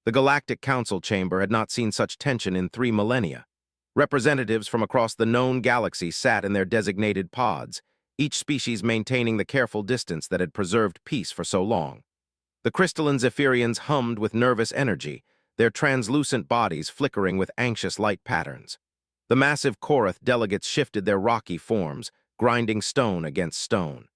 The Galactic Council chamber had not seen such tension in 3 millennia. Representatives from across the known galaxy sat in their designated pods, each species maintaining the careful distance that had preserved peace for so long. The crystalline Zephyrians hummed with nervous energy, their translucent bodies flickering with anxious light patterns. The massive Korath delegates shifted their rocky forms, grinding stone against stone.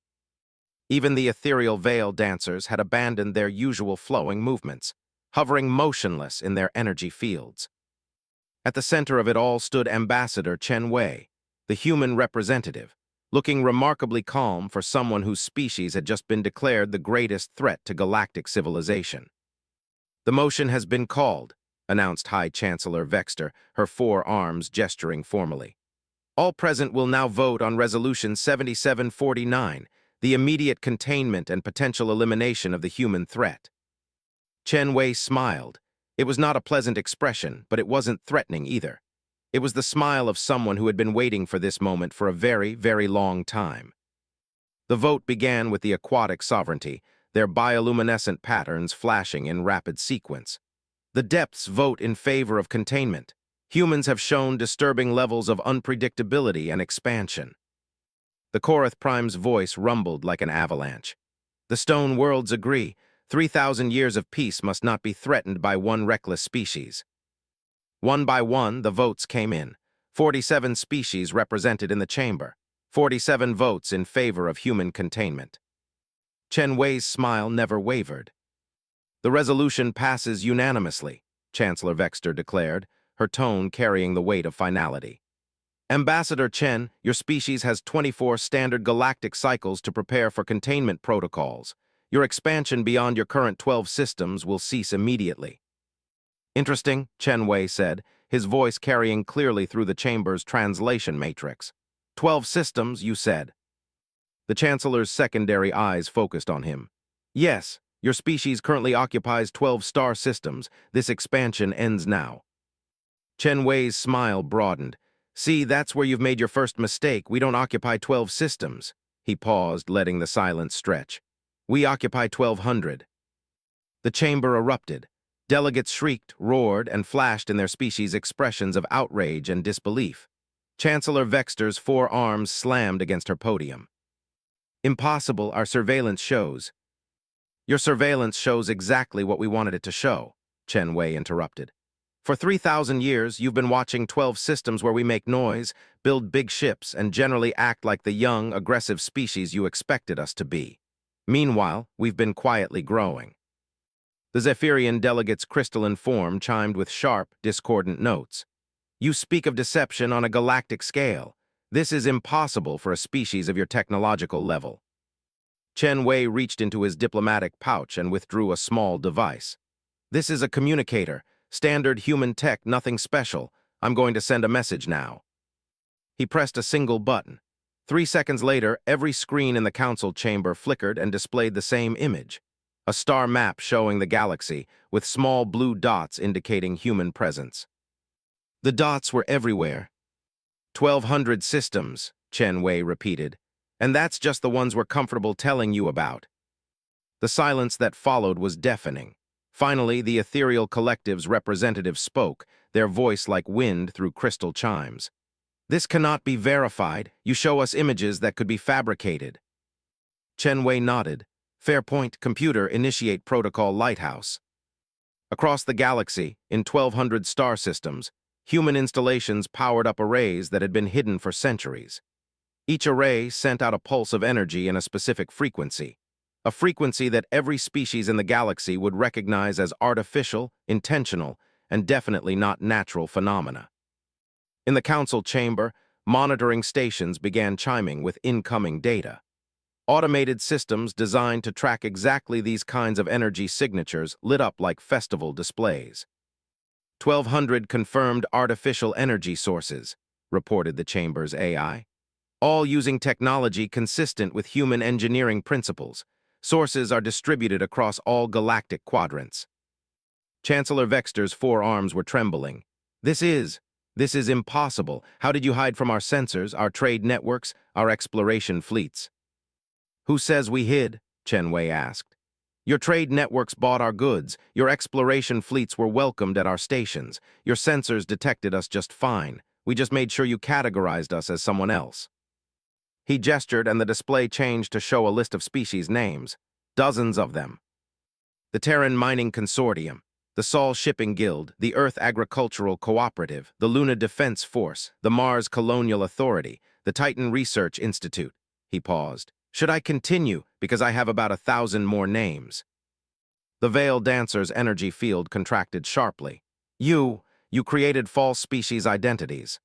Even the ethereal veil dancers had abandoned their usual flowing movements, hovering motionless in their energy fields. At the center of it all stood Ambassador Chen Wei, the human representative, looking remarkably calm for someone whose species had just been declared the greatest threat to galactic civilization. "The motion has been called," announced High Chancellor Vexter, her 4 arms gesturing formally. "All present will now vote on Resolution 7749, the immediate containment and potential elimination of the human threat." Chen Wei smiled. It was not a pleasant expression, but it wasn't threatening either. It was the smile of someone who had been waiting for this moment for a very, very long time. The vote began with the aquatic sovereignty, their bioluminescent patterns flashing in rapid sequence. The depths vote in favor of containment. Humans have shown disturbing levels of unpredictability and expansion. The Korath Prime's voice rumbled like an avalanche. "The stone worlds agree. 3,000 years of peace must not be threatened by one reckless species." One by one, the votes came in. 47 species represented in the chamber. 47 votes in favor of human containment. Chen Wei's smile never wavered. "The resolution passes unanimously," Chancellor Vexter declared, her tone carrying the weight of finality. "Ambassador Chen, your species has 24 standard galactic cycles to prepare for containment protocols. Your expansion beyond your current 12 systems will cease immediately." "Interesting," Chen Wei said, his voice carrying clearly through the chamber's translation matrix. 12 systems, you said." The Chancellor's secondary eyes focused on him. "Yes, your species currently occupies 12 star systems. This expansion ends now." Chen Wei's smile broadened. "See, that's where you've made your first mistake. We don't occupy 12 systems." He paused, letting the silence stretch. "We occupy 1,200. The chamber erupted. Delegates shrieked, roared, and flashed in their species expressions of outrage and disbelief. Chancellor Vexter's 4 arms slammed against her podium. "Impossible, our surveillance shows." "Your surveillance shows exactly what we wanted it to show," Chen Wei interrupted. "For 3,000 years, you've been watching 12 systems where we make noise, build big ships, and generally act like the young, aggressive species you expected us to be. Meanwhile, we've been quietly growing." The Zephyrian delegate's crystalline form chimed with sharp, discordant notes. "You speak of deception on a galactic scale. This is impossible for a species of your technological level." Chen Wei reached into his diplomatic pouch and withdrew a small device. "This is a communicator. Standard human tech, nothing special. I'm going to send a message now." He pressed a single button. 3 seconds later, every screen in the council chamber flickered and displayed the same image. A star map showing the galaxy, with small blue dots indicating human presence. The dots were everywhere. 1,200 systems, Chen Wei repeated. "And that's just the ones we're comfortable telling you about." The silence that followed was deafening. Finally, the ethereal collective's representative spoke, their voice like wind through crystal chimes. "This cannot be verified. You show us images that could be fabricated." Chen Wei nodded. "Fair point, computer, initiate protocol lighthouse." Across the galaxy, in 1,200 star systems, human installations powered up arrays that had been hidden for centuries. Each array sent out a pulse of energy in a specific frequency, a frequency that every species in the galaxy would recognize as artificial, intentional, and definitely not natural phenomena. In the council chamber, monitoring stations began chiming with incoming data. Automated systems designed to track exactly these kinds of energy signatures lit up like festival displays. 1,200 confirmed artificial energy sources, reported the chamber's AI. All using technology consistent with human engineering principles. Sources are distributed across all galactic quadrants. Chancellor Vexter's 4 arms were trembling. This is impossible. How did you hide from our sensors, our trade networks, our exploration fleets?" "Who says we hid?" Chen Wei asked. Your trade networks bought our goods, your exploration fleets were welcomed at our stations, your sensors detected us just fine. We just made sure you categorized us as someone else. He gestured and the display changed to show a list of species names. Dozens of them. The Terran Mining Consortium, the Sol Shipping Guild, the Earth Agricultural Cooperative, the Luna Defense Force, the Mars Colonial Authority, the Titan Research Institute. He paused. Should I continue? Because I have about 1,000 more names. The Veil Dancer's energy field contracted sharply. You created false species identities.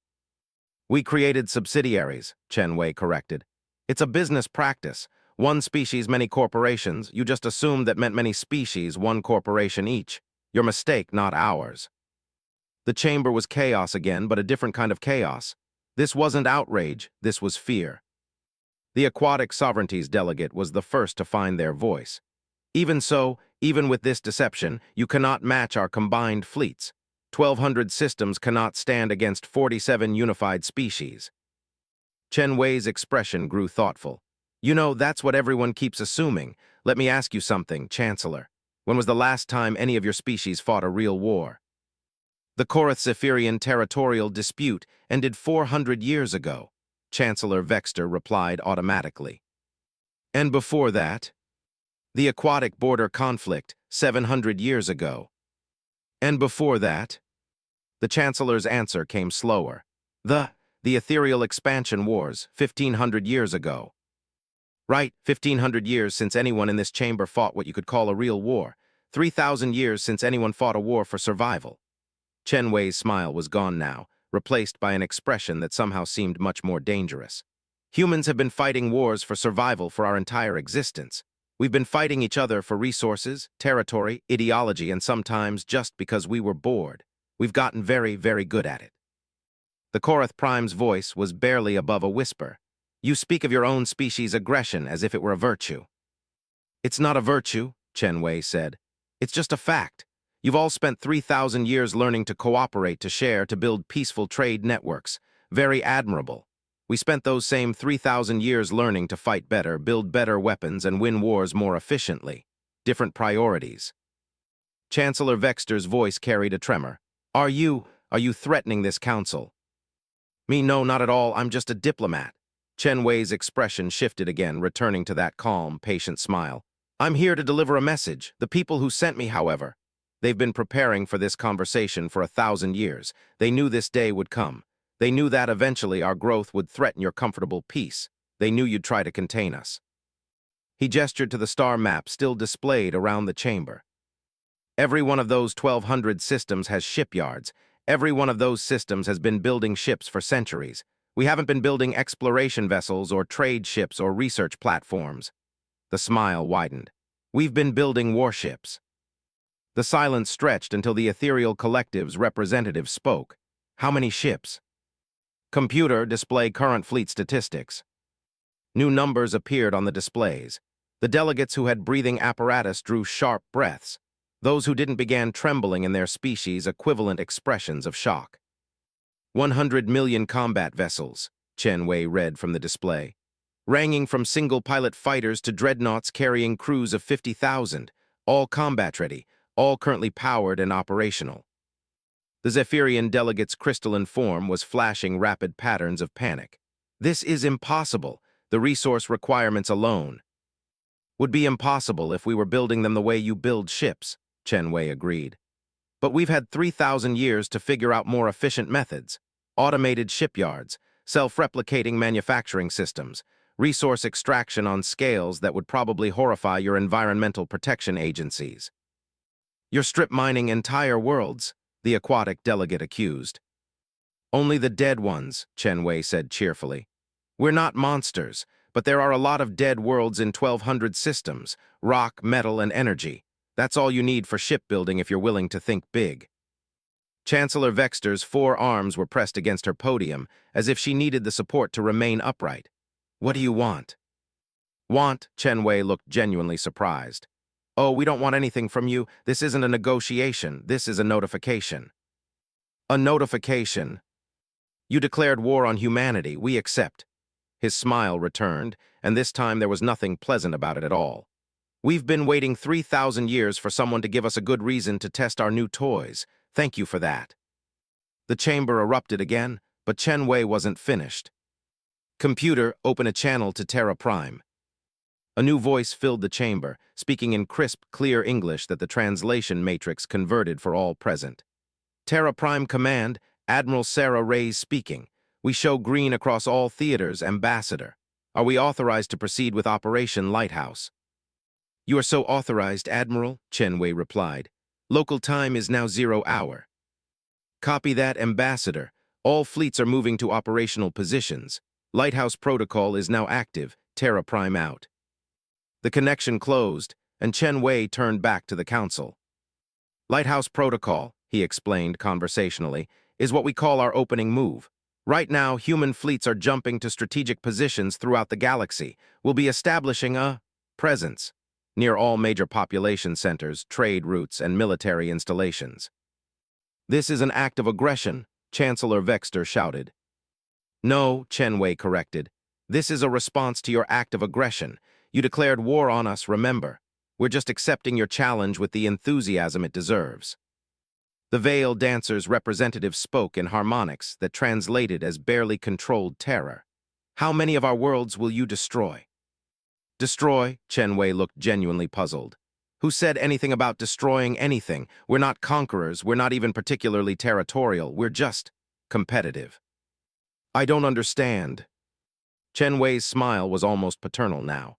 We created subsidiaries, Chen Wei corrected. It's a business practice. One species, many corporations. You just assumed that meant many species, one corporation each. Your mistake, not ours. The chamber was chaos again, but a different kind of chaos. This wasn't outrage, this was fear. The Aquatic Sovereignties delegate was the first to find their voice. Even so, even with this deception, you cannot match our combined fleets. 1,200 systems cannot stand against 47 unified species. Chen Wei's expression grew thoughtful. You know, that's what everyone keeps assuming. Let me ask you something, Chancellor. When was the last time any of your species fought a real war? The Korath-Zephyrian territorial dispute ended 400 years ago, Chancellor Vexter replied automatically. And before that? The aquatic border conflict, 700 years ago. And before that? The Chancellor's answer came slower. The ethereal expansion wars, 1,500 years ago. Right, 1,500 years since anyone in this chamber fought what you could call a real war. 3,000 years since anyone fought a war for survival. Chen Wei's smile was gone now, replaced by an expression that somehow seemed much more dangerous. Humans have been fighting wars for survival for our entire existence. We've been fighting each other for resources, territory, ideology, and sometimes just because we were bored. We've gotten very, very good at it. The Korath Prime's voice was barely above a whisper. You speak of your own species' aggression as if it were a virtue. It's not a virtue, Chen Wei said. It's just a fact. You've all spent 3,000 years learning to cooperate, to share, to build peaceful trade networks. Very admirable. We spent those same 3,000 years learning to fight better, build better weapons, and win wars more efficiently. Different priorities. Chancellor Vexter's voice carried a tremor. Are you threatening this council? Me, no, not at all. I'm just a diplomat. Chen Wei's expression shifted again, returning to that calm, patient smile. I'm here to deliver a message. The people who sent me, however, they've been preparing for this conversation for 1,000 years. They knew this day would come. They knew that eventually our growth would threaten your comfortable peace. They knew you'd try to contain us. He gestured to the star map still displayed around the chamber. Every one of those 1,200 systems has shipyards. Every one of those systems has been building ships for centuries. We haven't been building exploration vessels or trade ships or research platforms. The smile widened. We've been building warships. The silence stretched until the ethereal collective's representative spoke. How many ships? Computer, display current fleet statistics. New numbers appeared on the displays. The delegates who had breathing apparatus drew sharp breaths. Those who didn't began trembling in their species' equivalent expressions of shock. 100 million combat vessels, Chen Wei read from the display, ranging from single-pilot fighters to dreadnoughts carrying crews of 50,000, all combat-ready, all currently powered and operational. The Zephyrian delegate's crystalline form was flashing rapid patterns of panic. This is impossible. The resource requirements alone would be impossible if we were building them the way you build ships, Chen Wei agreed. But we've had 3,000 years to figure out more efficient methods. Automated shipyards, self-replicating manufacturing systems, resource extraction on scales that would probably horrify your environmental protection agencies. You're strip mining entire worlds, the aquatic delegate accused. Only the dead ones, Chen Wei said cheerfully. We're not monsters, but there are a lot of dead worlds in 1,200 systems, rock, metal, and energy. That's all you need for shipbuilding if you're willing to think big. Chancellor Vexter's 4 arms were pressed against her podium, as if she needed the support to remain upright. What do you want? Want? Chen Wei looked genuinely surprised. Oh, we don't want anything from you. This isn't a negotiation. This is a notification. A notification. You declared war on humanity. We accept. His smile returned, and this time there was nothing pleasant about it at all. We've been waiting 3,000 years for someone to give us a good reason to test our new toys. Thank you for that. The chamber erupted again, but Chen Wei wasn't finished. Computer, open a channel to Terra Prime. A new voice filled the chamber, speaking in crisp, clear English that the translation matrix converted for all present. Terra Prime Command, Admiral Sarah Reyes speaking. We show green across all theaters, Ambassador. Are we authorized to proceed with Operation Lighthouse? You are so authorized, Admiral, Chen Wei replied. Local time is now 0 hour. Copy that, Ambassador. All fleets are moving to operational positions. Lighthouse protocol is now active. Terra Prime out. The connection closed, and Chen Wei turned back to the Council. Lighthouse protocol, he explained conversationally, is what we call our opening move. Right now, human fleets are jumping to strategic positions throughout the galaxy. We'll be establishing a presence near all major population centers, trade routes, and military installations. This is an act of aggression, Chancellor Vexter shouted. No, Chen Wei corrected. This is a response to your act of aggression. You declared war on us, remember. We're just accepting your challenge with the enthusiasm it deserves. The Veil Dancer's representative spoke in harmonics that translated as barely controlled terror. How many of our worlds will you destroy? Destroy? Chen Wei looked genuinely puzzled. Who said anything about destroying anything? We're not conquerors, we're not even particularly territorial, we're just competitive. I don't understand. Chen Wei's smile was almost paternal now.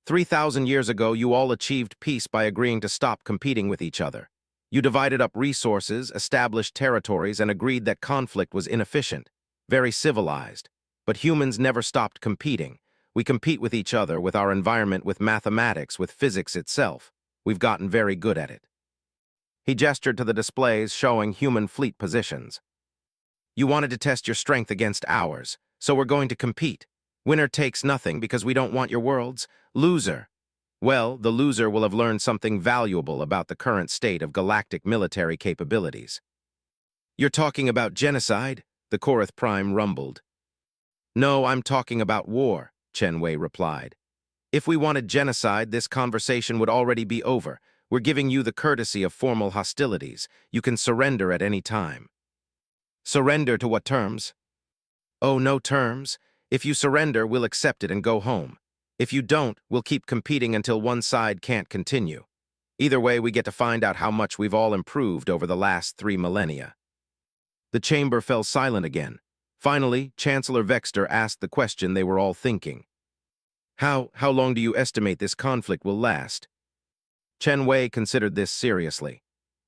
3,000 years ago, you all achieved peace by agreeing to stop competing with each other. You divided up resources, established territories, and agreed that conflict was inefficient, very civilized. But humans never stopped competing. We compete with each other, with our environment, with mathematics, with physics itself. We've gotten very good at it. He gestured to the displays showing human fleet positions. You wanted to test your strength against ours, so we're going to compete. Winner takes nothing because we don't want your worlds. Loser. Well, the loser will have learned something valuable about the current state of galactic military capabilities. You're talking about genocide? The Korath Prime rumbled. No, I'm talking about war, Chen Wei replied. If we wanted genocide, this conversation would already be over. We're giving you the courtesy of formal hostilities. You can surrender at any time. Surrender to what terms? Oh, no terms. If you surrender, we'll accept it and go home. If you don't, we'll keep competing until one side can't continue. Either way, we get to find out how much we've all improved over the last 3 millennia. The chamber fell silent again. Finally, Chancellor Vexter asked the question they were all thinking. How long do you estimate this conflict will last? Chen Wei considered this seriously.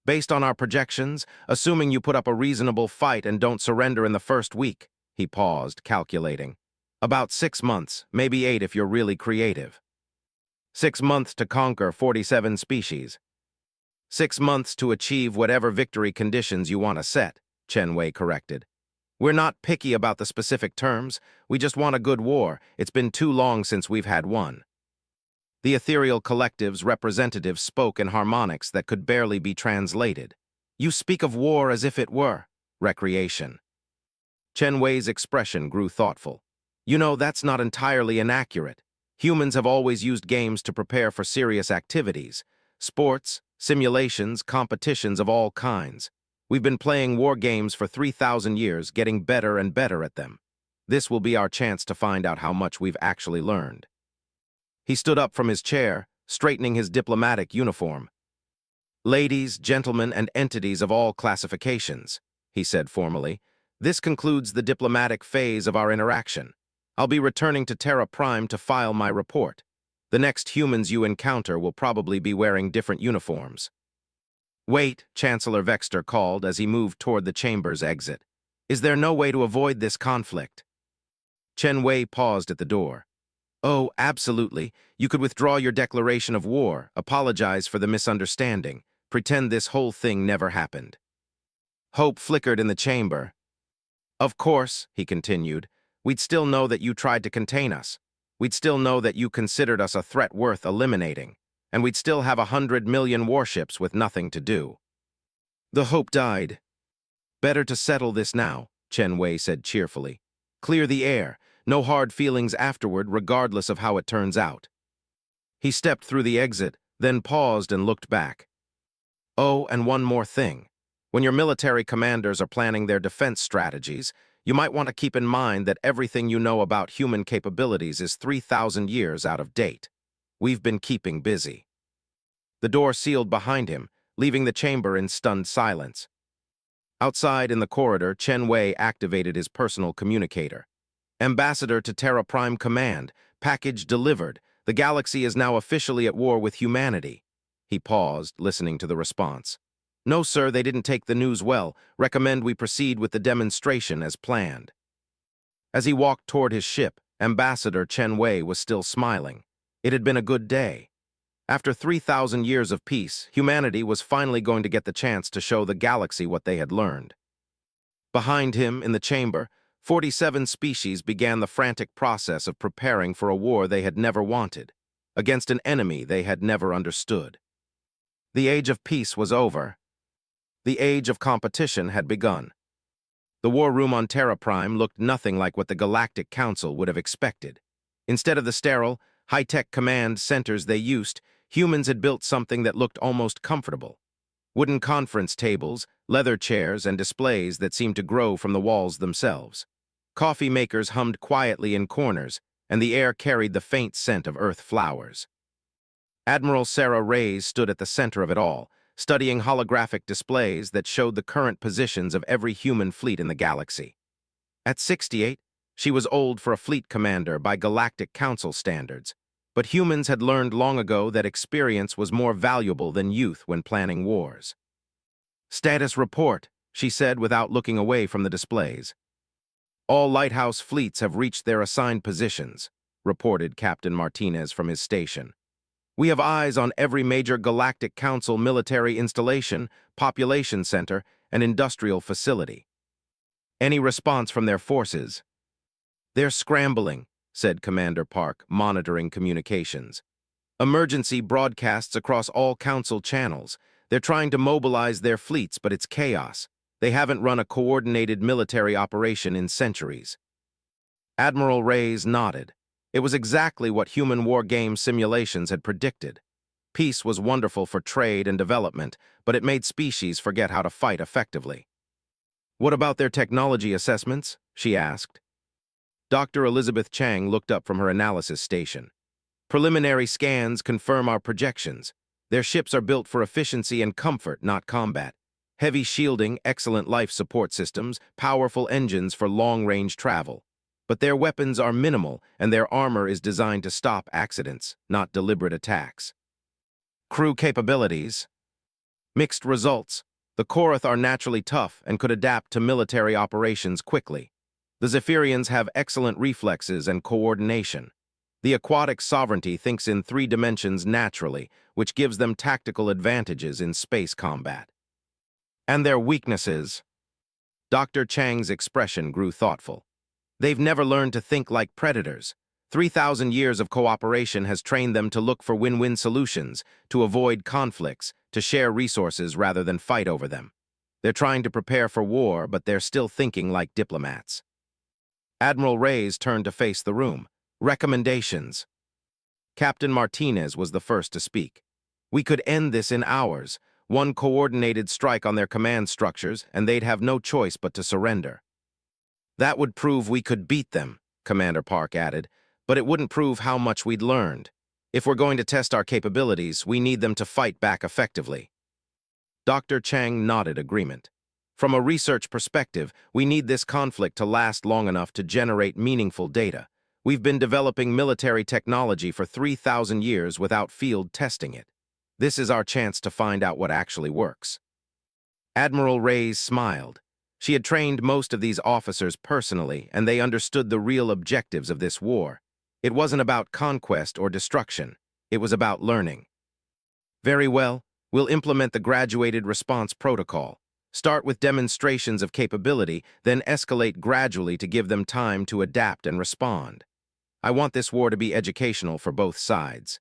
Based on our projections, assuming you put up a reasonable fight and don't surrender in the first week, he paused, calculating. About 6 months, maybe 8 if you're really creative. 6 months to conquer 47 species. 6 months to achieve whatever victory conditions you want to set, Chen Wei corrected. We're not picky about the specific terms, we just want a good war. It's been too long since we've had one. The ethereal collective's representatives spoke in harmonics that could barely be translated. You speak of war as if it were recreation. Chen Wei's expression grew thoughtful. You know, that's not entirely inaccurate. Humans have always used games to prepare for serious activities. Sports, simulations, competitions of all kinds. We've been playing war games for 3,000 years, getting better and better at them. This will be our chance to find out how much we've actually learned. He stood up from his chair, straightening his diplomatic uniform. Ladies, gentlemen, and entities of all classifications, he said formally, this concludes the diplomatic phase of our interaction. I'll be returning to Terra Prime to file my report. The next humans you encounter will probably be wearing different uniforms. Wait, Chancellor Vexter called as he moved toward the chamber's exit. Is there no way to avoid this conflict? Chen Wei paused at the door. Oh, absolutely. You could withdraw your declaration of war, apologize for the misunderstanding, pretend this whole thing never happened. Hope flickered in the chamber. Of course, he continued, we'd still know that you tried to contain us. We'd still know that you considered us a threat worth eliminating. And we'd still have 100 million warships with nothing to do. The hope died. Better to settle this now, Chen Wei said cheerfully. Clear the air, no hard feelings afterward regardless of how it turns out. He stepped through the exit, then paused and looked back. Oh, and one more thing. When your military commanders are planning their defense strategies, you might want to keep in mind that everything you know about human capabilities is 3,000 years out of date. We've been keeping busy. The door sealed behind him, leaving the chamber in stunned silence. Outside in the corridor, Chen Wei activated his personal communicator. Ambassador to Terra Prime Command, package delivered. The galaxy is now officially at war with humanity. He paused, listening to the response. No, sir, they didn't take the news well. Recommend we proceed with the demonstration as planned. As he walked toward his ship, Ambassador Chen Wei was still smiling. It had been a good day. After 3,000 years of peace, humanity was finally going to get the chance to show the galaxy what they had learned. Behind him, in the chamber, 47 species began the frantic process of preparing for a war they had never wanted, against an enemy they had never understood. The age of peace was over. The age of competition had begun. The war room on Terra Prime looked nothing like what the Galactic Council would have expected. Instead of the sterile, high-tech command centers they used, humans had built something that looked almost comfortable. Wooden conference tables, leather chairs, and displays that seemed to grow from the walls themselves. Coffee makers hummed quietly in corners, and the air carried the faint scent of earth flowers. Admiral Sarah Reyes stood at the center of it all, studying holographic displays that showed the current positions of every human fleet in the galaxy. At 68, she was old for a fleet commander by Galactic Council standards, but humans had learned long ago that experience was more valuable than youth when planning wars. Status report, she said without looking away from the displays. All lighthouse fleets have reached their assigned positions, reported Captain Martinez from his station. We have eyes on every major Galactic Council military installation, population center, and industrial facility. Any response from their forces? They're scrambling, said Commander Park, monitoring communications. Emergency broadcasts across all Council channels. They're trying to mobilize their fleets, but it's chaos. They haven't run a coordinated military operation in centuries. Admiral Reyes nodded. It was exactly what human war game simulations had predicted. Peace was wonderful for trade and development, but it made species forget how to fight effectively. What about their technology assessments? She asked. Dr. Elizabeth Chang looked up from her analysis station. Preliminary scans confirm our projections. Their ships are built for efficiency and comfort, not combat. Heavy shielding, excellent life support systems, powerful engines for long-range travel. But their weapons are minimal, and their armor is designed to stop accidents, not deliberate attacks. Crew capabilities. Mixed results. The Korath are naturally tough and could adapt to military operations quickly. The Zephyrians have excellent reflexes and coordination. The aquatic sovereignty thinks in 3 dimensions naturally, which gives them tactical advantages in space combat. And their weaknesses. Dr. Chang's expression grew thoughtful. They've never learned to think like predators. 3,000 years of cooperation has trained them to look for win-win solutions, to avoid conflicts, to share resources rather than fight over them. They're trying to prepare for war, but they're still thinking like diplomats. Admiral Reyes turned to face the room. Recommendations. Captain Martinez was the first to speak. We could end this in hours. One coordinated strike on their command structures, and they'd have no choice but to surrender. That would prove we could beat them, Commander Park added, but it wouldn't prove how much we'd learned. If we're going to test our capabilities, we need them to fight back effectively. Dr. Chang nodded agreement. From a research perspective, we need this conflict to last long enough to generate meaningful data. We've been developing military technology for 3,000 years without field testing it. This is our chance to find out what actually works. Admiral Reyes smiled. She had trained most of these officers personally, and they understood the real objectives of this war. It wasn't about conquest or destruction. It was about learning. Very well, we'll implement the graduated response protocol. Start with demonstrations of capability, then escalate gradually to give them time to adapt and respond. I want this war to be educational for both sides.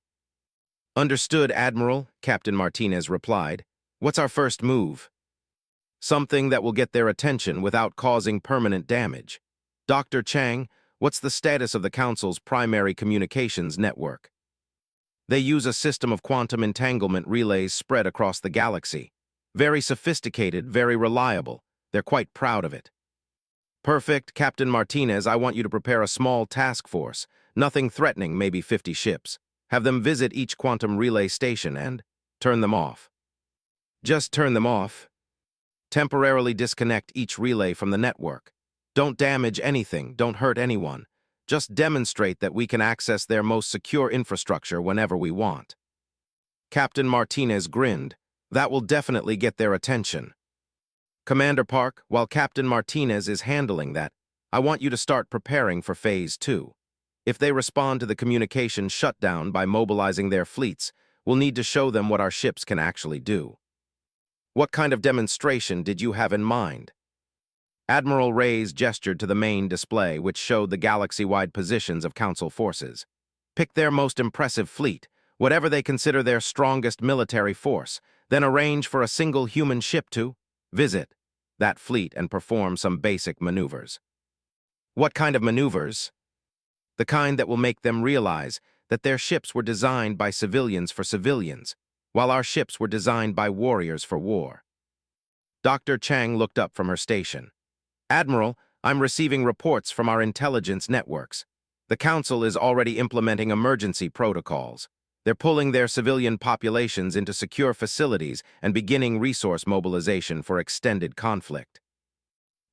Understood, Admiral, Captain Martinez replied. What's our first move? Something that will get their attention without causing permanent damage. Dr. Chang, what's the status of the Council's primary communications network? They use a system of quantum entanglement relays spread across the galaxy. Very sophisticated, very reliable. They're quite proud of it. Perfect, Captain Martinez. I want you to prepare a small task force. Nothing threatening, maybe 50 ships. Have them visit each quantum relay station and turn them off. Just turn them off. Temporarily disconnect each relay from the network. Don't damage anything, don't hurt anyone. Just demonstrate that we can access their most secure infrastructure whenever we want. Captain Martinez grinned. That will definitely get their attention. Commander Park, while Captain Martinez is handling that, I want you to start preparing for Phase 2. If they respond to the communication shutdown by mobilizing their fleets, we'll need to show them what our ships can actually do. What kind of demonstration did you have in mind? Admiral Reyes gestured to the main display, which showed the galaxy-wide positions of Council forces. Pick their most impressive fleet, whatever they consider their strongest military force, then arrange for a single human ship to visit that fleet and perform some basic maneuvers. What kind of maneuvers? The kind that will make them realize that their ships were designed by civilians for civilians, while our ships were designed by warriors for war. Dr. Chang looked up from her station. Admiral, I'm receiving reports from our intelligence networks. The Council is already implementing emergency protocols. They're pulling their civilian populations into secure facilities and beginning resource mobilization for extended conflict.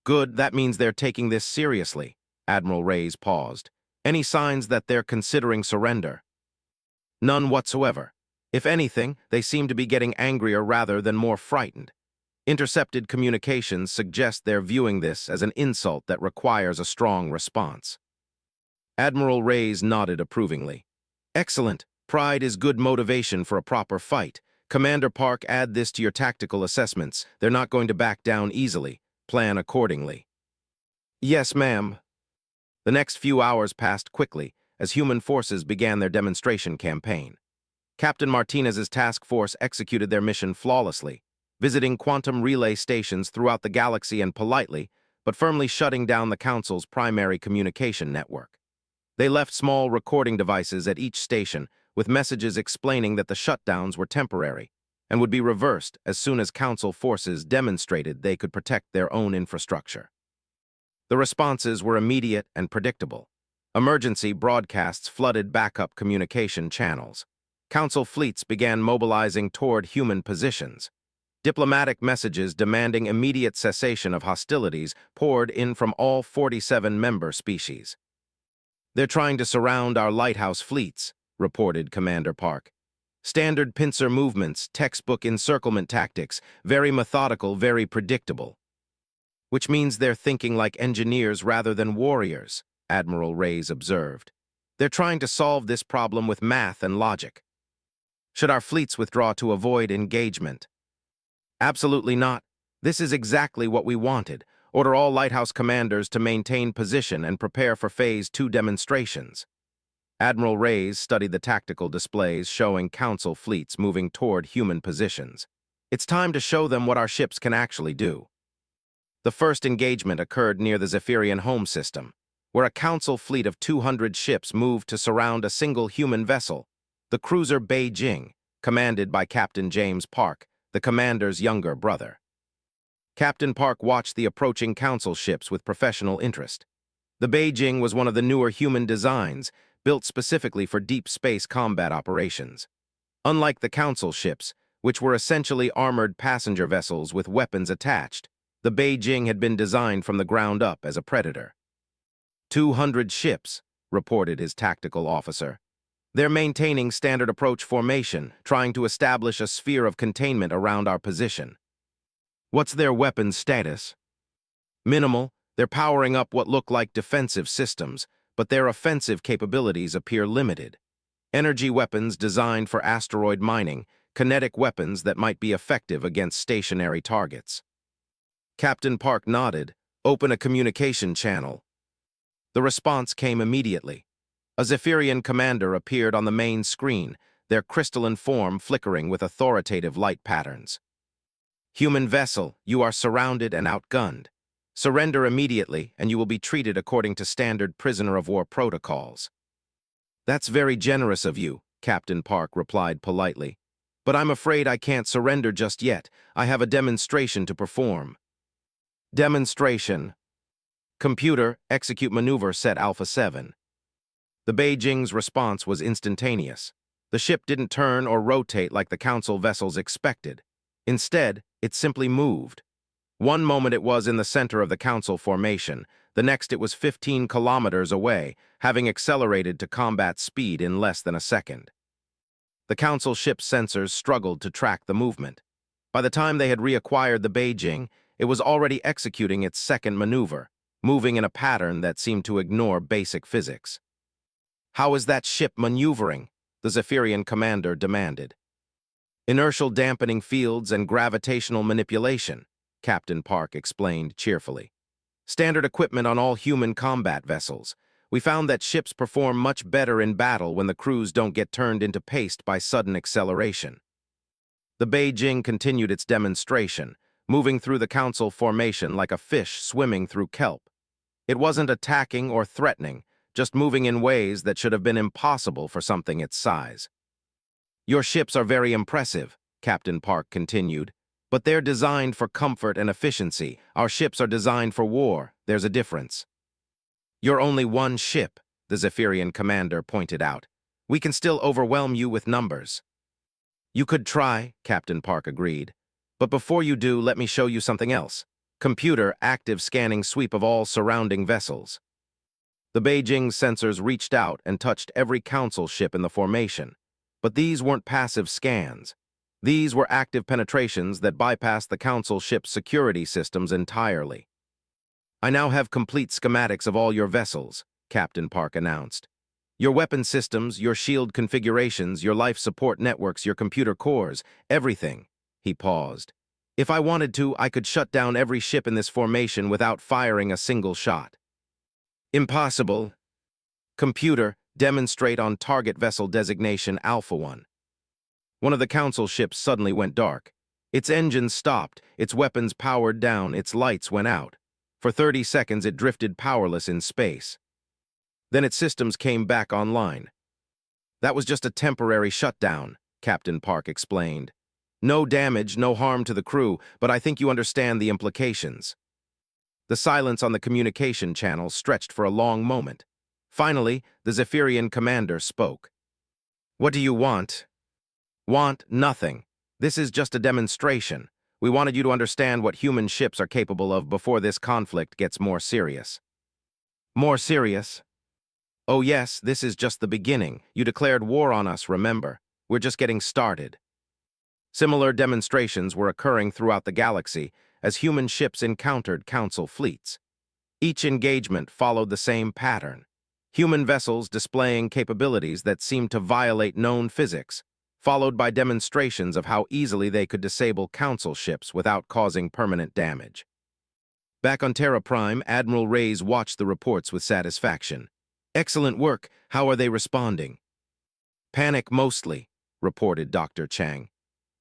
Good, that means they're taking this seriously. Admiral Reyes paused. Any signs that they're considering surrender? None whatsoever. If anything, they seem to be getting angrier rather than more frightened. Intercepted communications suggest they're viewing this as an insult that requires a strong response. Admiral Reyes nodded approvingly. Excellent. Pride is good motivation for a proper fight. Commander Park, add this to your tactical assessments. They're not going to back down easily. Plan accordingly. Yes, ma'am. The next few hours passed quickly as human forces began their demonstration campaign. Captain Martinez's task force executed their mission flawlessly, visiting quantum relay stations throughout the galaxy and politely, but firmly shutting down the Council's primary communication network. They left small recording devices at each station with messages explaining that the shutdowns were temporary and would be reversed as soon as Council forces demonstrated they could protect their own infrastructure. The responses were immediate and predictable. Emergency broadcasts flooded backup communication channels. Council fleets began mobilizing toward human positions. Diplomatic messages demanding immediate cessation of hostilities poured in from all 47 member species. They're trying to surround our lighthouse fleets, reported Commander Park. Standard pincer movements, textbook encirclement tactics, very methodical, very predictable. Which means they're thinking like engineers rather than warriors, Admiral Reyes observed. They're trying to solve this problem with math and logic. Should our fleets withdraw to avoid engagement? Absolutely not. This is exactly what we wanted. Order all lighthouse commanders to maintain position and prepare for Phase 2 demonstrations. Admiral Reyes studied the tactical displays showing Council fleets moving toward human positions. It's time to show them what our ships can actually do. The first engagement occurred near the Zephyrian home system, where a Council fleet of 200 ships moved to surround a single human vessel, the cruiser Beijing, commanded by Captain James Park, the commander's younger brother. Captain Park watched the approaching Council ships with professional interest. The Beijing was one of the newer human designs, built specifically for deep space combat operations. Unlike the Council ships, which were essentially armored passenger vessels with weapons attached, the Beijing had been designed from the ground up as a predator. 200 ships, reported his tactical officer. They're maintaining standard approach formation, trying to establish a sphere of containment around our position. What's their weapons status? Minimal. They're powering up what look like defensive systems, but their offensive capabilities appear limited. Energy weapons designed for asteroid mining, kinetic weapons that might be effective against stationary targets. Captain Park nodded. Open a communication channel. The response came immediately. A Zephyrian commander appeared on the main screen, their crystalline form flickering with authoritative light patterns. Human vessel, you are surrounded and outgunned. Surrender immediately, and you will be treated according to standard prisoner of war protocols. That's very generous of you, Captain Park replied politely. "But I'm afraid I can't surrender just yet. I have a demonstration to perform." Demonstration. Computer, execute maneuver set Alpha 7. The Beijing's response was instantaneous. The ship didn't turn or rotate like the Council vessels expected. Instead, it simply moved. One moment it was in the center of the Council formation, the next it was 15 kilometers away, having accelerated to combat speed in less than a second. The Council ship's sensors struggled to track the movement. By the time they had reacquired the Beijing, it was already executing its second maneuver, moving in a pattern that seemed to ignore basic physics. "How is that ship maneuvering?" the Zephyrian commander demanded. "Inertial dampening fields and gravitational manipulation," Captain Park explained cheerfully. "Standard equipment on all human combat vessels. We found that ships perform much better in battle when the crews don't get turned into paste by sudden acceleration." The Beijing continued its demonstration, moving through the Council formation like a fish swimming through kelp. It wasn't attacking or threatening, just moving in ways that should have been impossible for something its size. "Your ships are very impressive," Captain Park continued, "but they're designed for comfort and efficiency. Our ships are designed for war. There's a difference." "You're only one ship," the Zephyrian commander pointed out. "We can still overwhelm you with numbers." "You could try," Captain Park agreed. "But before you do, let me show you something else. Computer, active scanning sweep of all surrounding vessels." The Beijing's sensors reached out and touched every Council ship in the formation. But these weren't passive scans. These were active penetrations that bypassed the Council ship's security systems entirely. "I now have complete schematics of all your vessels," Captain Park announced. "Your weapon systems, your shield configurations, your life support networks, your computer cores, everything." He paused. "If I wanted to, I could shut down every ship in this formation without firing a single shot." "Impossible." "Computer, demonstrate on target vessel designation Alpha 1. One of the Council ships suddenly went dark. Its engines stopped, its weapons powered down, its lights went out. For 30 seconds it drifted powerless in space. Then its systems came back online. "That was just a temporary shutdown," Captain Park explained. "No damage, no harm to the crew, but I think you understand the implications." The silence on the communication channel stretched for a long moment. Finally, the Zephyrian commander spoke. "What do you want?" "Want nothing. This is just a demonstration. We wanted you to understand what human ships are capable of before this conflict gets more serious." "More serious?" "Oh yes, this is just the beginning. You declared war on us, remember? We're just getting started." Similar demonstrations were occurring throughout the galaxy as human ships encountered Council fleets. Each engagement followed the same pattern. Human vessels displaying capabilities that seemed to violate known physics, followed by demonstrations of how easily they could disable Council ships without causing permanent damage. Back on Terra Prime, Admiral Reyes watched the reports with satisfaction. "Excellent work. How are they responding?" "Panic mostly," reported Dr. Chang.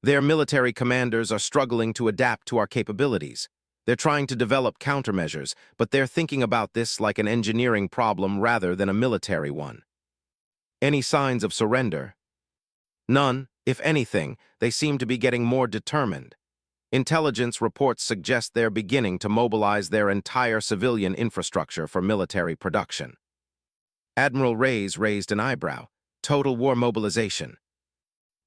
"Their military commanders are struggling to adapt to our capabilities. They're trying to develop countermeasures, but they're thinking about this like an engineering problem rather than a military one." "Any signs of surrender?" "None. If anything, they seem to be getting more determined. Intelligence reports suggest they're beginning to mobilize their entire civilian infrastructure for military production." Admiral Reyes raised an eyebrow. "Total war mobilization."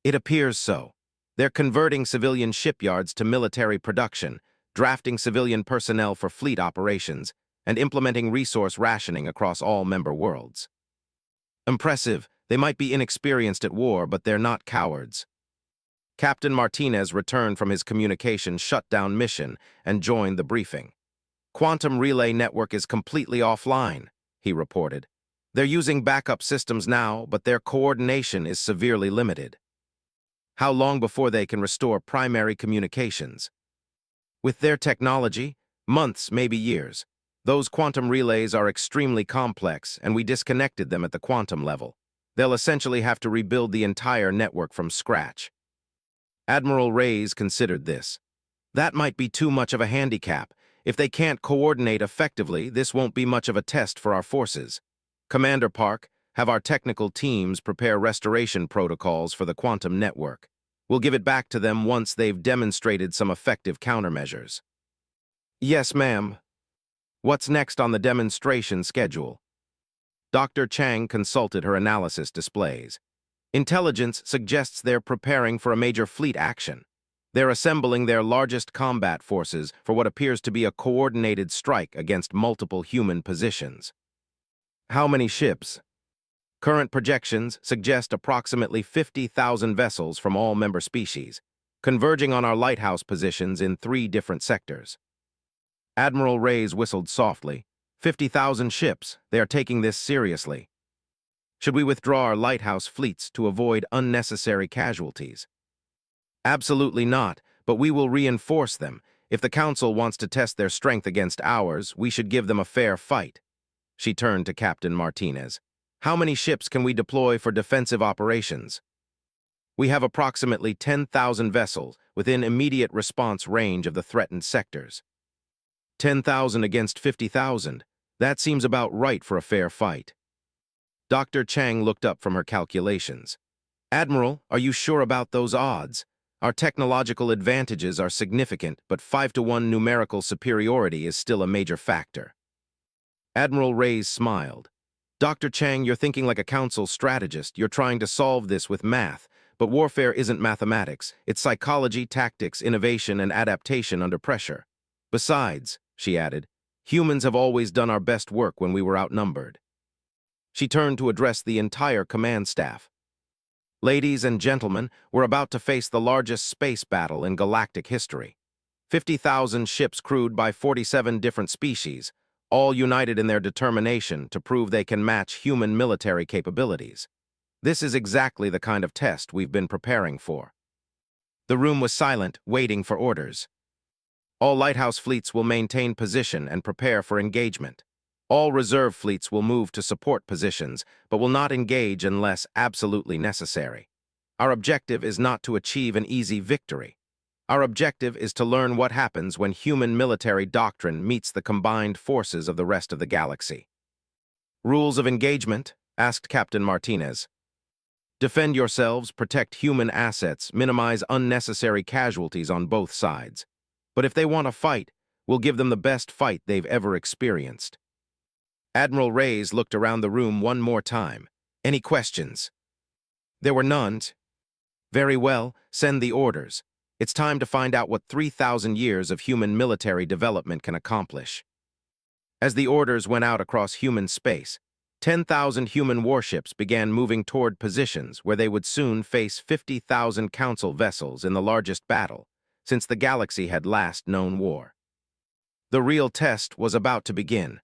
"It appears so. They're converting civilian shipyards to military production, drafting civilian personnel for fleet operations, and implementing resource rationing across all member worlds." "Impressive. They might be inexperienced at war, but they're not cowards." Captain Martinez returned from his communication shutdown mission and joined the briefing. "Quantum relay network is completely offline," he reported. "They're using backup systems now, but their coordination is severely limited." "How long before they can restore primary communications?" "With their technology, months, maybe years. Those quantum relays are extremely complex, and we disconnected them at the quantum level. They'll essentially have to rebuild the entire network from scratch." Admiral Reyes considered this. "That might be too much of a handicap. If they can't coordinate effectively, this won't be much of a test for our forces. Commander Park, Have our technical teams prepare restoration protocols for the quantum network. We'll give it back to them once they've demonstrated some effective countermeasures. Yes, ma'am. What's next on the demonstration schedule? Dr. Chang consulted her analysis displays. Intelligence suggests they're preparing for a major fleet action. They're assembling their largest combat forces for what appears to be a coordinated strike against multiple human positions. How many ships? Current projections suggest approximately 50,000 vessels from all member species, converging on our lighthouse positions in 3 different sectors. Admiral Reyes whistled softly. 50,000 ships. They are taking this seriously. Should we withdraw our lighthouse fleets to avoid unnecessary casualties? Absolutely not, but we will reinforce them. If the Council wants to test their strength against ours, we should give them a fair fight. She turned to Captain Martinez. How many ships can we deploy for defensive operations? We have approximately 10,000 vessels within immediate response range of the threatened sectors. 10,000 against 50,000. That seems about right for a fair fight. Dr. Chang looked up from her calculations. Admiral, are you sure about those odds? Our technological advantages are significant, but 5-to-1 numerical superiority is still a major factor. Admiral Reyes smiled. Dr. Chang, you're thinking like a council strategist. You're trying to solve this with math, but warfare isn't mathematics. It's psychology, tactics, innovation, and adaptation under pressure. Besides, she added, humans have always done our best work when we were outnumbered. She turned to address the entire command staff. Ladies and gentlemen, we're about to face the largest space battle in galactic history. 50,000 ships crewed by 47 different species, all united in their determination to prove they can match human military capabilities. This is exactly the kind of test we've been preparing for. The room was silent, waiting for orders. All lighthouse fleets will maintain position and prepare for engagement. All reserve fleets will move to support positions, but will not engage unless absolutely necessary. Our objective is not to achieve an easy victory. Our objective is to learn what happens when human military doctrine meets the combined forces of the rest of the galaxy. Rules of engagement? Asked Captain Martinez. Defend yourselves, protect human assets, minimize unnecessary casualties on both sides. But if they want to fight, we'll give them the best fight they've ever experienced. Admiral Reyes looked around the room one more time. Any questions? There were none. Very well, send the orders. It's time to find out what 3,000 years of human military development can accomplish. As the orders went out across human space, 10,000 human warships began moving toward positions where they would soon face 50,000 council vessels in the largest battle since the galaxy had last known war. The real test was about to begin.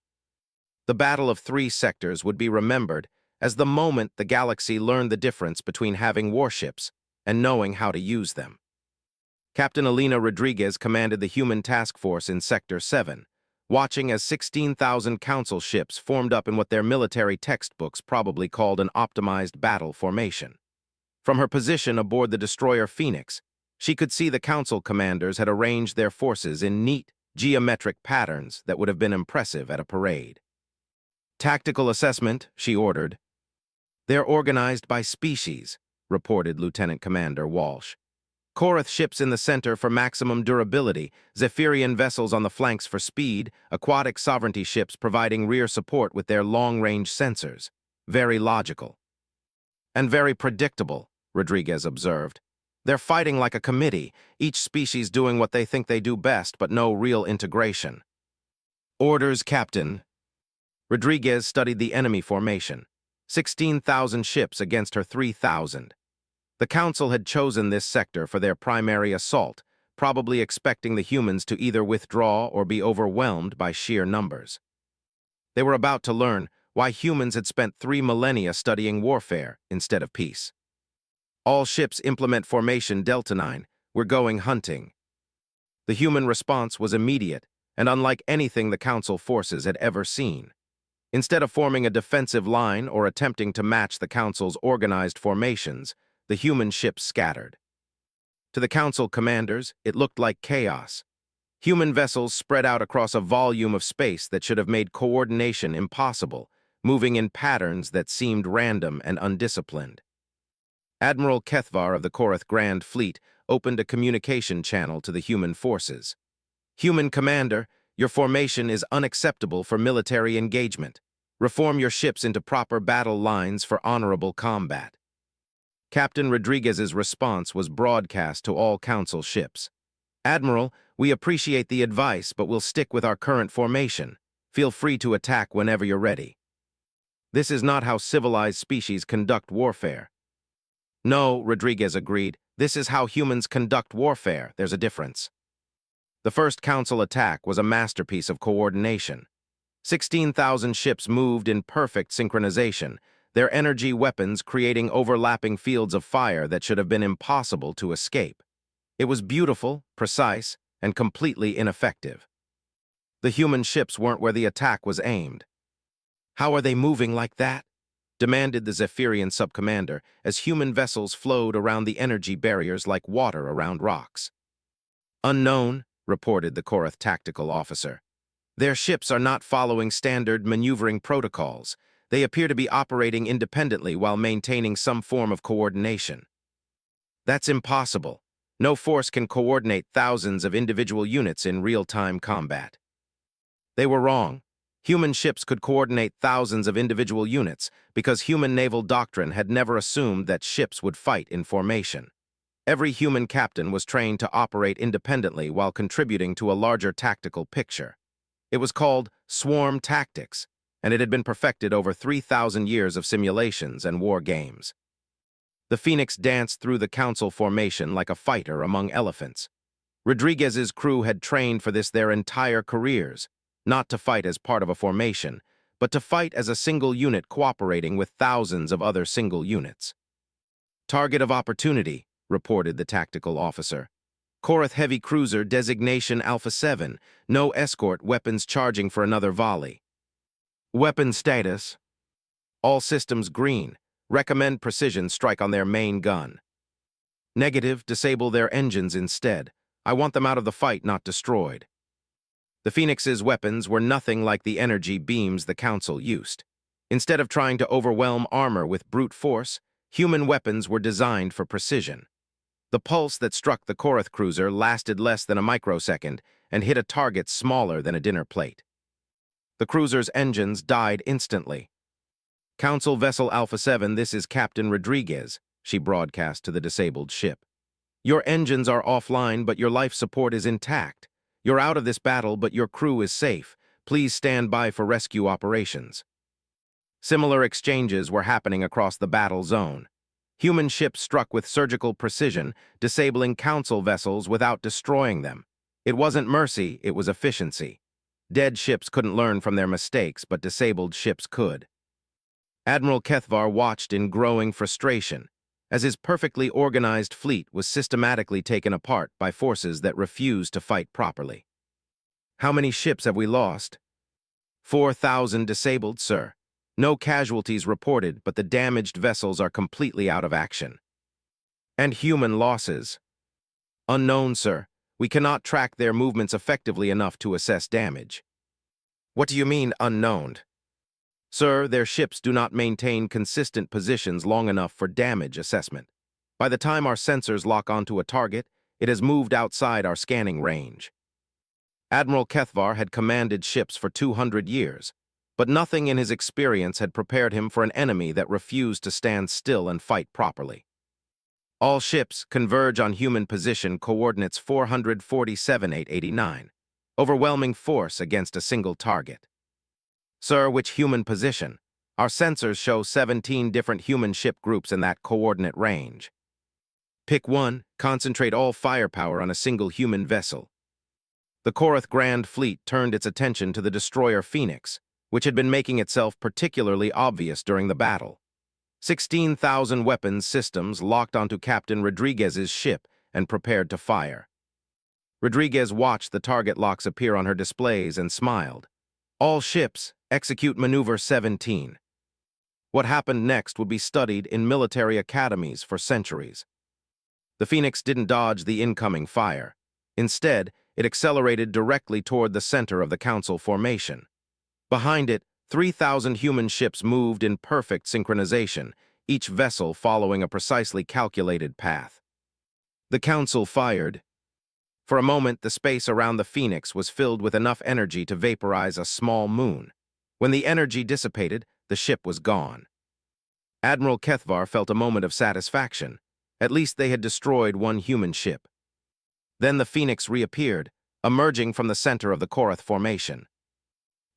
The Battle of 3 Sectors would be remembered as the moment the galaxy learned the difference between having warships and knowing how to use them. Captain Elena Rodriguez commanded the human task force in Sector 7, watching as 16,000 council ships formed up in what their military textbooks probably called an optimized battle formation. From her position aboard the destroyer Phoenix, she could see the council commanders had arranged their forces in neat, geometric patterns that would have been impressive at a parade. Tactical assessment, she ordered. They're organized by species, reported Lieutenant Commander Walsh. Korath ships in the center for maximum durability, Zephyrian vessels on the flanks for speed, aquatic sovereignty ships providing rear support with their long-range sensors. Very logical. And very predictable, Rodriguez observed. They're fighting like a committee, each species doing what they think they do best, but no real integration. Orders, Captain. Rodriguez studied the enemy formation. 16,000 ships against her 3,000. The Council had chosen this sector for their primary assault, probably expecting the humans to either withdraw or be overwhelmed by sheer numbers. They were about to learn why humans had spent 3 millennia studying warfare instead of peace. All ships implement formation Delta 9. We're going hunting. The human response was immediate and unlike anything the Council forces had ever seen. Instead of forming a defensive line or attempting to match the Council's organized formations, the human ships scattered. To the Council commanders, it looked like chaos. Human vessels spread out across a volume of space that should have made coordination impossible, moving in patterns that seemed random and undisciplined. Admiral Kethvar of the Korath Grand Fleet opened a communication channel to the human forces. "Human Commander, your formation is unacceptable for military engagement. Reform your ships into proper battle lines for honorable combat." Captain Rodriguez's response was broadcast to all Council ships. "Admiral, we appreciate the advice, but we'll stick with our current formation. Feel free to attack whenever you're ready." This is not how civilized species conduct warfare. "No," Rodriguez agreed. "This is how humans conduct warfare. There's a difference." The first Council attack was a masterpiece of coordination. 16,000 ships moved in perfect synchronization, their energy weapons creating overlapping fields of fire that should have been impossible to escape. It was beautiful, precise, and completely ineffective. The human ships weren't where the attack was aimed. "How are they moving like that?" demanded the Zephyrian subcommander as human vessels flowed around the energy barriers like water around rocks. "Unknown," reported the Korath tactical officer. "Their ships are not following standard maneuvering protocols. They appear to be operating independently while maintaining some form of coordination." "That's impossible. No force can coordinate thousands of individual units in real-time combat." They were wrong. Human ships could coordinate thousands of individual units because human naval doctrine had never assumed that ships would fight in formation. Every human captain was trained to operate independently while contributing to a larger tactical picture. It was called swarm tactics, and it had been perfected over 3,000 years of simulations and war games. The Phoenix danced through the Council formation like a fighter among elephants. Rodriguez's crew had trained for this their entire careers, not to fight as part of a formation, but to fight as a single unit cooperating with thousands of other single units. "Target of opportunity," reported the tactical officer. "Korath heavy cruiser designation Alpha 7, no escort weapons charging for another volley." "Weapon status: all systems green. Recommend precision strike on their main gun." "Negative, disable their engines instead. I want them out of the fight, not destroyed." The Phoenix's weapons were nothing like the energy beams the Council used. Instead of trying to overwhelm armor with brute force, human weapons were designed for precision. The pulse that struck the Korath cruiser lasted less than a microsecond and hit a target smaller than a dinner plate. The cruiser's engines died instantly. "Council Vessel Alpha 7, this is Captain Rodriguez," she broadcast to the disabled ship. "Your engines are offline, but your life support is intact. You're out of this battle, but your crew is safe. Please stand by for rescue operations." Similar exchanges were happening across the battle zone. Human ships struck with surgical precision, disabling Council vessels without destroying them. It wasn't mercy, it was efficiency. Dead ships couldn't learn from their mistakes, but disabled ships could. Admiral Kethvar watched in growing frustration, as his perfectly organized fleet was systematically taken apart by forces that refused to fight properly. "How many ships have we lost?" 4,000 disabled, sir. No casualties reported, but the damaged vessels are completely out of action." "And human losses?" "Unknown, sir. We cannot track their movements effectively enough to assess damage." "What do you mean, unknown?" "Sir, their ships do not maintain consistent positions long enough for damage assessment. By the time our sensors lock onto a target, it has moved outside our scanning range." Admiral Kethvar had commanded ships for 200 years, but nothing in his experience had prepared him for an enemy that refused to stand still and fight properly. "All ships converge on human position coordinates 447,889. Overwhelming force against a single target." "Sir, which human position? Our sensors show 17 different human ship groups in that coordinate range." "Pick one, concentrate all firepower on a single human vessel." The Korath Grand Fleet turned its attention to the destroyer Phoenix, which had been making itself particularly obvious during the battle. 16,000 weapons systems locked onto Captain Rodriguez's ship and prepared to fire. Rodriguez watched the target locks appear on her displays and smiled. "All ships, execute Maneuver 17. What happened next would be studied in military academies for centuries. The Phoenix didn't dodge the incoming fire. Instead, it accelerated directly toward the center of the Council formation. Behind it, 3,000 human ships moved in perfect synchronization, each vessel following a precisely calculated path. The Council fired. For a moment, the space around the Phoenix was filled with enough energy to vaporize a small moon. When the energy dissipated, the ship was gone. Admiral Kethvar felt a moment of satisfaction. At least they had destroyed one human ship. Then the Phoenix reappeared, emerging from the center of the Korath formation.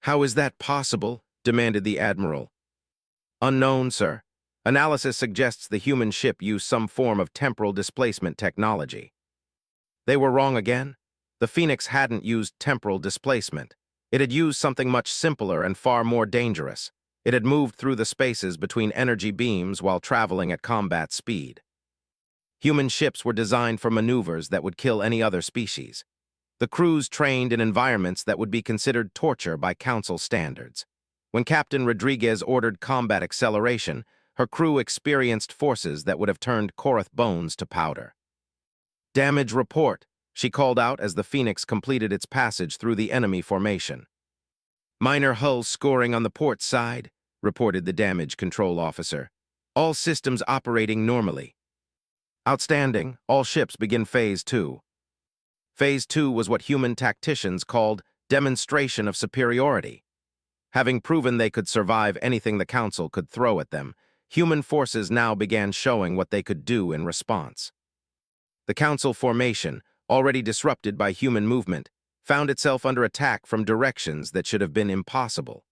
"How is that possible?" demanded the Admiral. "Unknown, sir. Analysis suggests the human ship used some form of temporal displacement technology." They were wrong again. The Phoenix hadn't used temporal displacement. It had used something much simpler and far more dangerous. It had moved through the spaces between energy beams while traveling at combat speed. Human ships were designed for maneuvers that would kill any other species. The crews trained in environments that would be considered torture by Council standards. When Captain Rodriguez ordered combat acceleration, her crew experienced forces that would have turned Korath bones to powder. "Damage report," she called out as the Phoenix completed its passage through the enemy formation. "Minor hull scoring on the port side," reported the damage control officer. "All systems operating normally." "Outstanding. All ships begin Phase 2. Phase 2 was what human tacticians called demonstration of superiority. Having proven they could survive anything the Council could throw at them, human forces now began showing what they could do in response. The Council formation, already disrupted by human movement, found itself under attack from directions that should have been impossible.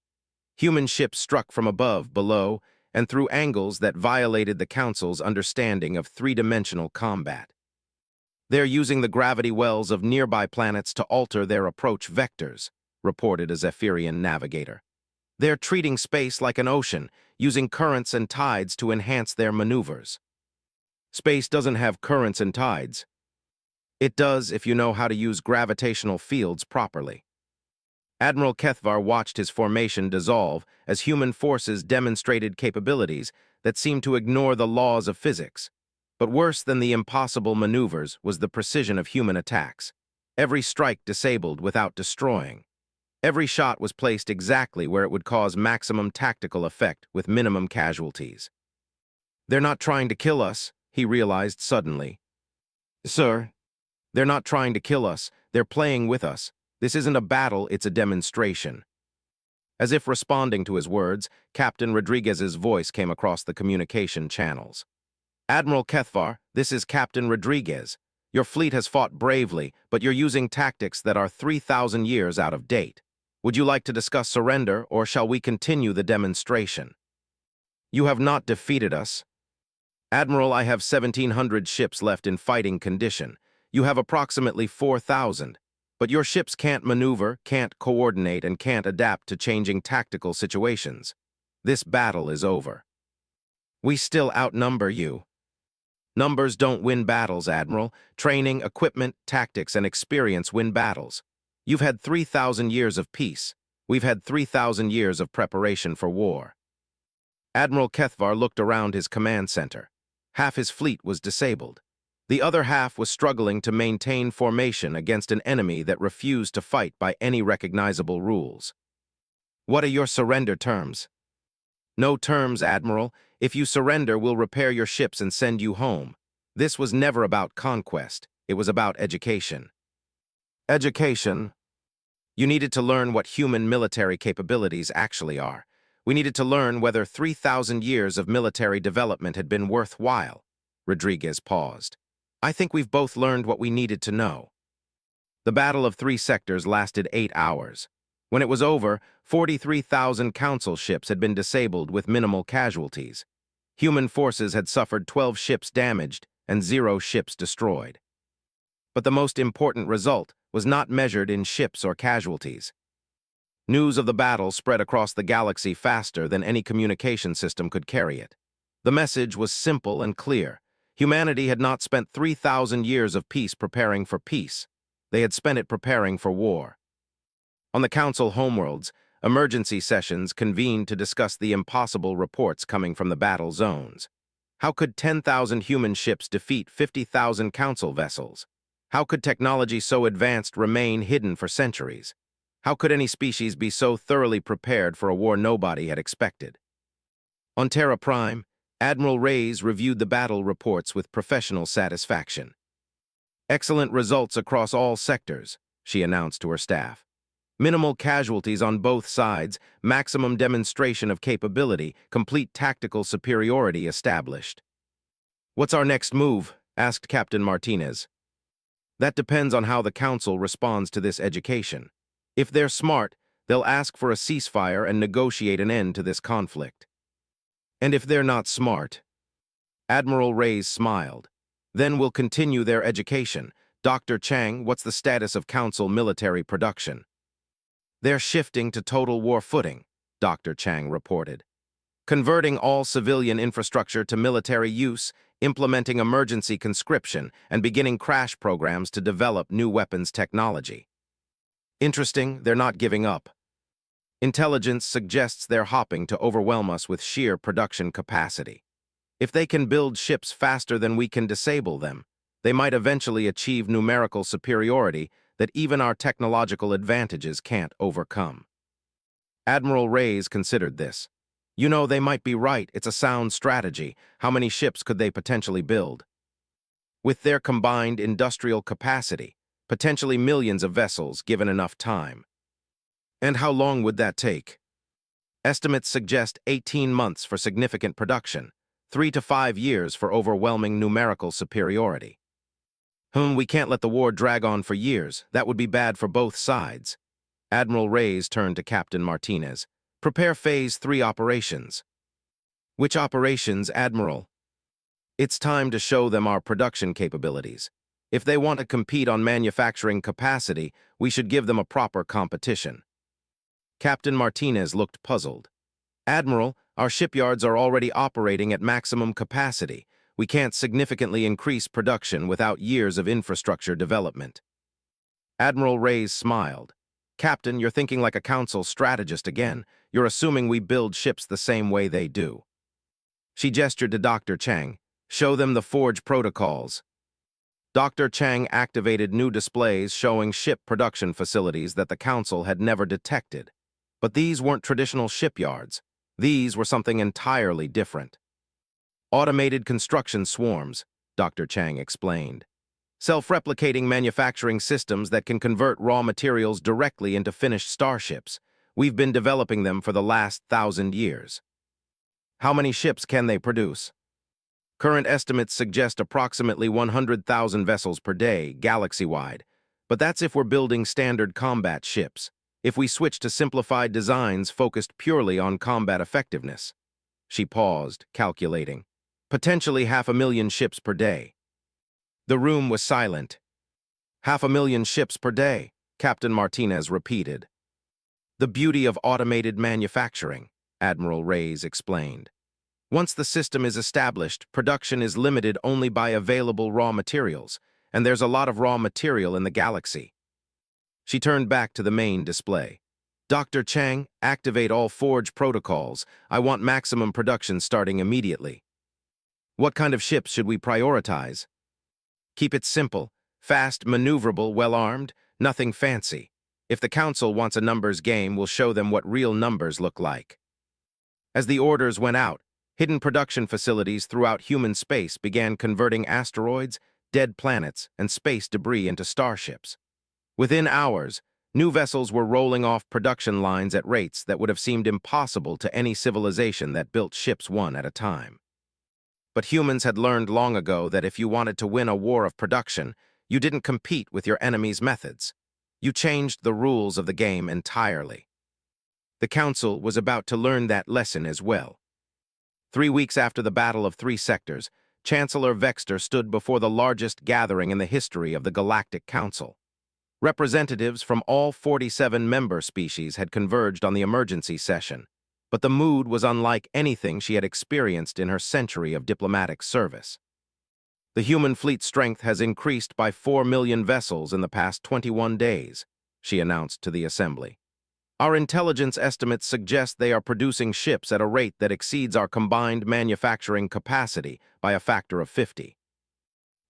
Human ships struck from above, below, and through angles that violated the Council's understanding of three-dimensional combat. "They're using the gravity wells of nearby planets to alter their approach vectors," reported a Zephyrian navigator. "They're treating space like an ocean, using currents and tides to enhance their maneuvers." "Space doesn't have currents and tides." "It does if you know how to use gravitational fields properly." Admiral Kethvar watched his formation dissolve as human forces demonstrated capabilities that seemed to ignore the laws of physics. But worse than the impossible maneuvers was the precision of human attacks. Every strike disabled without destroying. Every shot was placed exactly where it would cause maximum tactical effect with minimum casualties. "They're not trying to kill us," he realized suddenly. "Sir, they're not trying to kill us. They're playing with us. This isn't a battle, it's a demonstration." As if responding to his words, Captain Rodriguez's voice came across the communication channels. "Admiral Kethvar, this is Captain Rodriguez. Your fleet has fought bravely, but you're using tactics that are 3,000 years out of date. Would you like to discuss surrender, or shall we continue the demonstration?" "You have not defeated us." "Admiral, I have 1,700 ships left in fighting condition. You have approximately 4,000. But your ships can't maneuver, can't coordinate, and can't adapt to changing tactical situations. This battle is over." "We still outnumber you." "Numbers don't win battles, Admiral. Training, equipment, tactics, and experience win battles. You've had 3,000 years of peace. We've had 3,000 years of preparation for war." Admiral Kethvar looked around his command center. Half his fleet was disabled. The other half was struggling to maintain formation against an enemy that refused to fight by any recognizable rules. "What are your surrender terms?" "No terms, Admiral. If you surrender, we'll repair your ships and send you home. This was never about conquest. It was about education." "Education?" "You needed to learn what human military capabilities actually are. We needed to learn whether 3,000 years of military development had been worthwhile." Rodriguez paused. "I think we've both learned what we needed to know." The Battle of Three Sectors lasted 8 hours. When it was over, 43,000 Council ships had been disabled with minimal casualties. Human forces had suffered 12 ships damaged and 0 ships destroyed. But the most important result was not measured in ships or casualties. News of the battle spread across the galaxy faster than any communication system could carry it. The message was simple and clear. Humanity had not spent 3,000 years of peace preparing for peace. They had spent it preparing for war. On the Council homeworlds, emergency sessions convened to discuss the impossible reports coming from the battle zones. How could 10,000 human ships defeat 50,000 Council vessels? How could technology so advanced remain hidden for centuries? How could any species be so thoroughly prepared for a war nobody had expected? On Terra Prime, Admiral Reyes reviewed the battle reports with professional satisfaction. "Excellent results across all sectors," she announced to her staff. "Minimal casualties on both sides, maximum demonstration of capability, complete tactical superiority established." "What's our next move?" asked Captain Martinez. "That depends on how the Council responds to this education. If they're smart, they'll ask for a ceasefire and negotiate an end to this conflict. And if they're not smart..." Admiral Reyes smiled. "Then we'll continue their education. Dr. Chang, what's the status of Council military production?" "They're shifting to total war footing," Dr. Chang reported. "Converting all civilian infrastructure to military use, implementing emergency conscription, and beginning crash programs to develop new weapons technology." "Interesting, they're not giving up. Intelligence suggests they're hopping to overwhelm us with sheer production capacity. If they can build ships faster than we can disable them, they might eventually achieve numerical superiority that even our technological advantages can't overcome." Admiral Reyes considered this. "You know, they might be right. It's a sound strategy. How many ships could they potentially build?" "With their combined industrial capacity, potentially millions of vessels given enough time." "And how long would that take?" "Estimates suggest 18 months for significant production, 3 to 5 years for overwhelming numerical superiority." We can't let the war drag on for years. That would be bad for both sides." Admiral Reyes turned to Captain Martinez. "Prepare Phase 3 operations." "Which operations, Admiral?" "It's time to show them our production capabilities. If they want to compete on manufacturing capacity, we should give them a proper competition." Captain Martinez looked puzzled. "Admiral, our shipyards are already operating at maximum capacity. We can't significantly increase production without years of infrastructure development." Admiral Reyes smiled. "Captain, you're thinking like a council strategist again. You're assuming we build ships the same way they do." She gestured to Dr. Chang. "Show them the forge protocols." Dr. Chang activated new displays showing ship production facilities that the council had never detected. But these weren't traditional shipyards. These were something entirely different. "Automated construction swarms," Dr. Chang explained. "Self-replicating manufacturing systems that can convert raw materials directly into finished starships. We've been developing them for the last 1,000 years." "How many ships can they produce?" "Current estimates suggest approximately 100,000 vessels per day, galaxy-wide. But that's if we're building standard combat ships. If we switch to simplified designs focused purely on combat effectiveness..." She paused, calculating. "Potentially 500,000 ships per day." The room was silent. 500,000 ships per day," Captain Martinez repeated. "The beauty of automated manufacturing," Admiral Reyes explained. "Once the system is established, production is limited only by available raw materials, and there's a lot of raw material in the galaxy." She turned back to the main display. "Dr. Chang, activate all forge protocols. I want maximum production starting immediately." "What kind of ships should we prioritize?" "Keep it simple. Fast, maneuverable, well-armed, nothing fancy. If the Council wants a numbers game, we'll show them what real numbers look like." As the orders went out, hidden production facilities throughout human space began converting asteroids, dead planets, and space debris into starships. Within hours, new vessels were rolling off production lines at rates that would have seemed impossible to any civilization that built ships one at a time. But humans had learned long ago that if you wanted to win a war of production, you didn't compete with your enemy's methods. You changed the rules of the game entirely. The Council was about to learn that lesson as well. 3 weeks after the Battle of Three Sectors, Chancellor Vexter stood before the largest gathering in the history of the Galactic Council. Representatives from all 47 member species had converged on the emergency session, but the mood was unlike anything she had experienced in her century of diplomatic service. "The human fleet strength has increased by 4 million vessels in the past 21 days, she announced to the assembly. "Our intelligence estimates suggest they are producing ships at a rate that exceeds our combined manufacturing capacity by a factor of 50.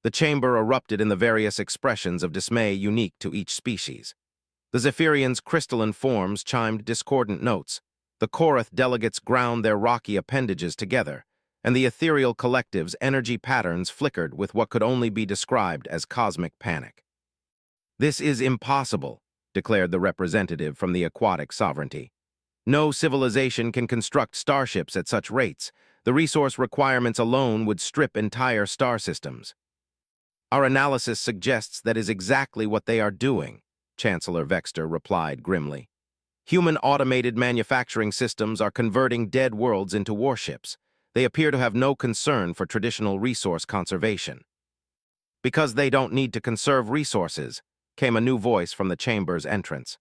The chamber erupted in the various expressions of dismay unique to each species. The Zephyrians' crystalline forms chimed discordant notes. The Korath delegates ground their rocky appendages together, and the ethereal collective's energy patterns flickered with what could only be described as cosmic panic. "This is impossible," declared the representative from the aquatic sovereignty. "No civilization can construct starships at such rates. The resource requirements alone would strip entire star systems." "Our analysis suggests that is exactly what they are doing," Chancellor Vexter replied grimly. "Human automated manufacturing systems are converting dead worlds into warships. They appear to have no concern for traditional resource conservation." "Because they don't need to conserve resources," came a new voice from the chamber's entrance.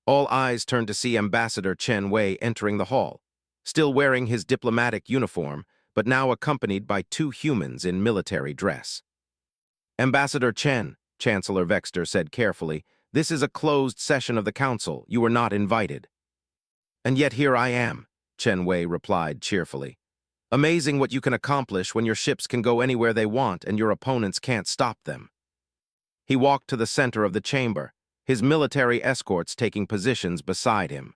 All eyes turned to see Ambassador Chen Wei entering the hall, still wearing his diplomatic uniform, but now accompanied by two humans in military dress. "Ambassador Chen," Chancellor Vexter said carefully, "this is a closed session of the Council. You were not invited." "And yet here I am," Chen Wei replied cheerfully. "Amazing what you can accomplish when your ships can go anywhere they want and your opponents can't stop them." He walked to the center of the chamber, his military escorts taking positions beside him.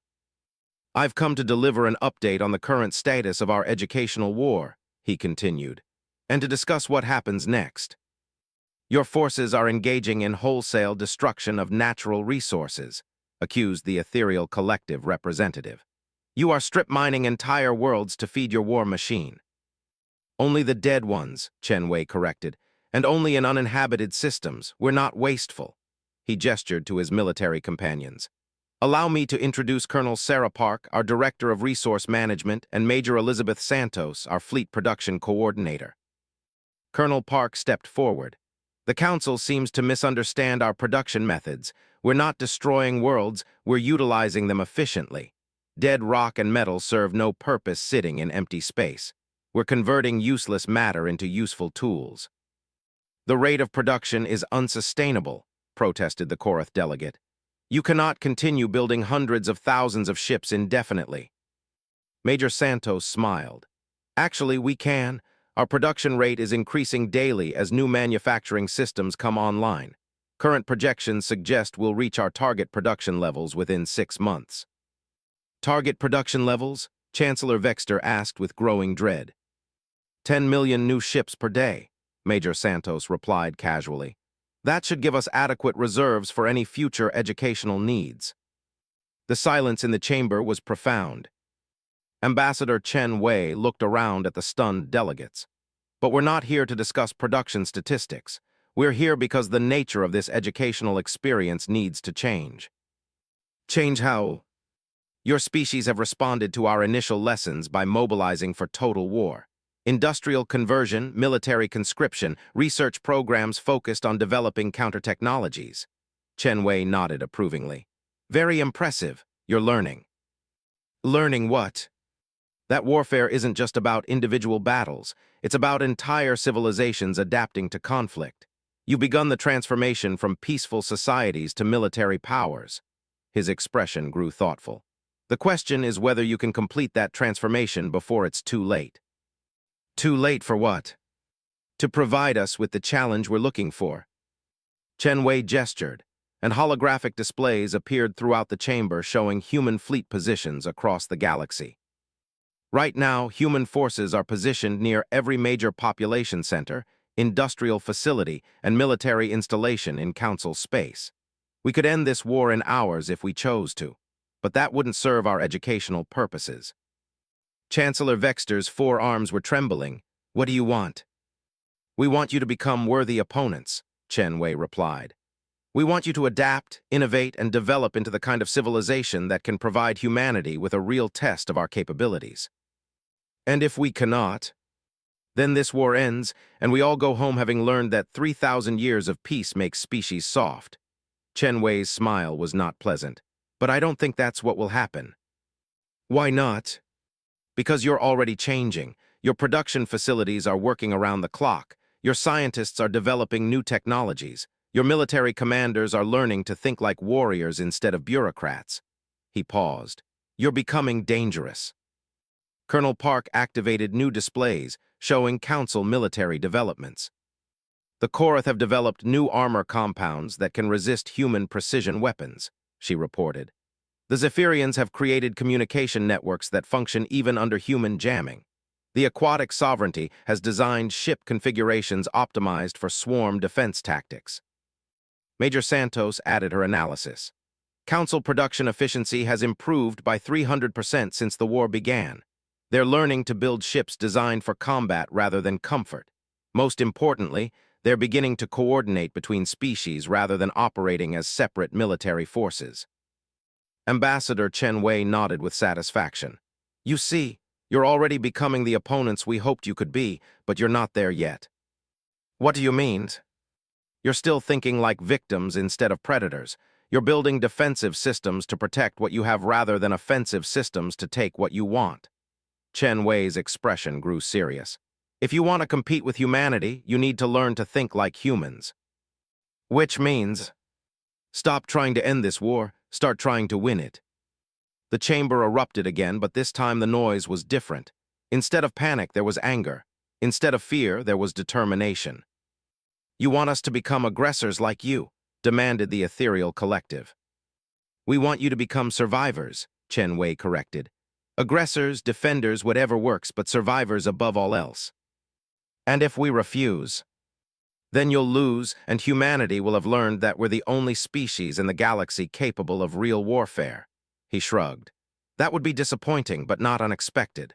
"I've come to deliver an update on the current status of our educational war," he continued, "and to discuss what happens next. Your forces are engaging in wholesale destruction of natural resources," accused the ethereal collective representative. "You are strip mining entire worlds to feed your war machine." "Only the dead ones," Chen Wei corrected, "and only in uninhabited systems. We're not wasteful." He gestured to his military companions. "Allow me to introduce Colonel Sarah Park, our Director of Resource Management, and Major Elizabeth Santos, our Fleet Production Coordinator." Colonel Park stepped forward. "The Council seems to misunderstand our production methods. We're not destroying worlds, we're utilizing them efficiently. Dead rock and metal serve no purpose sitting in empty space. We're converting useless matter into useful tools." "The rate of production is unsustainable," protested the Korath delegate. "You cannot continue building hundreds of thousands of ships indefinitely." Major Santos smiled. "Actually, we can. Our production rate is increasing daily as new manufacturing systems come online. Current projections suggest we'll reach our target production levels within 6 months." "Target production levels?" Chancellor Vexter asked with growing dread. 10 million new ships per day," Major Santos replied casually. "That should give us adequate reserves for any future educational needs." The silence in the chamber was profound. Ambassador Chen Wei looked around at the stunned delegates. "But we're not here to discuss production statistics. We're here because the nature of this educational experience needs to change." "Change how?" "Your species have responded to our initial lessons by mobilizing for total war. Industrial conversion, military conscription, research programs focused on developing counter-technologies." Chen Wei nodded approvingly. "Very impressive. You're learning." "Learning what?" "That warfare isn't just about individual battles. It's about entire civilizations adapting to conflict. You've begun the transformation from peaceful societies to military powers." His expression grew thoughtful. "The question is whether you can complete that transformation before it's too late." "Too late for what?" "To provide us with the challenge we're looking for." Chen Wei gestured, and holographic displays appeared throughout the chamber showing human fleet positions across the galaxy. Right now, human forces are positioned near every major population center, industrial facility, and military installation in Council space. We could end this war in hours if we chose to, but that wouldn't serve our educational purposes. Chancellor Vexter's forearms were trembling. "What do you want?" "We want you to become worthy opponents," Chen Wei replied. "We want you to adapt, innovate, and develop into the kind of civilization that can provide humanity with a real test of our capabilities. And if we cannot, then this war ends, and we all go home having learned that 3,000 years of peace makes species soft." Chen Wei's smile was not pleasant. "But I don't think that's what will happen." "Why not?" "Because you're already changing. Your production facilities are working around the clock. Your scientists are developing new technologies. Your military commanders are learning to think like warriors instead of bureaucrats." He paused. "You're becoming dangerous." Colonel Park activated new displays showing Council military developments. "The Korath have developed new armor compounds that can resist human precision weapons. she reported. The Zephyrians have created communication networks that function even under human jamming. The aquatic sovereignty has designed ship configurations optimized for swarm defense tactics. Major Santos added her analysis. Council production efficiency has improved by 300% since the war began. They're learning to build ships designed for combat rather than comfort. Most importantly, they're beginning to coordinate between species rather than operating as separate military forces. Ambassador Chen Wei nodded with satisfaction. You see, you're already becoming the opponents we hoped you could be, but you're not there yet. What do you mean? You're still thinking like victims instead of predators. You're building defensive systems to protect what you have rather than offensive systems to take what you want. Chen Wei's expression grew serious. If you want to compete with humanity, you need to learn to think like humans. Which means, stop trying to end this war, start trying to win it. The chamber erupted again, but this time the noise was different. Instead of panic, there was anger. Instead of fear, there was determination. You want us to become aggressors like you, demanded the ethereal collective. We want you to become survivors, Chen Wei corrected. Aggressors, defenders, whatever works, but survivors above all else. And if we refuse, then you'll lose, and humanity will have learned that we're the only species in the galaxy capable of real warfare. He shrugged. That would be disappointing, but not unexpected.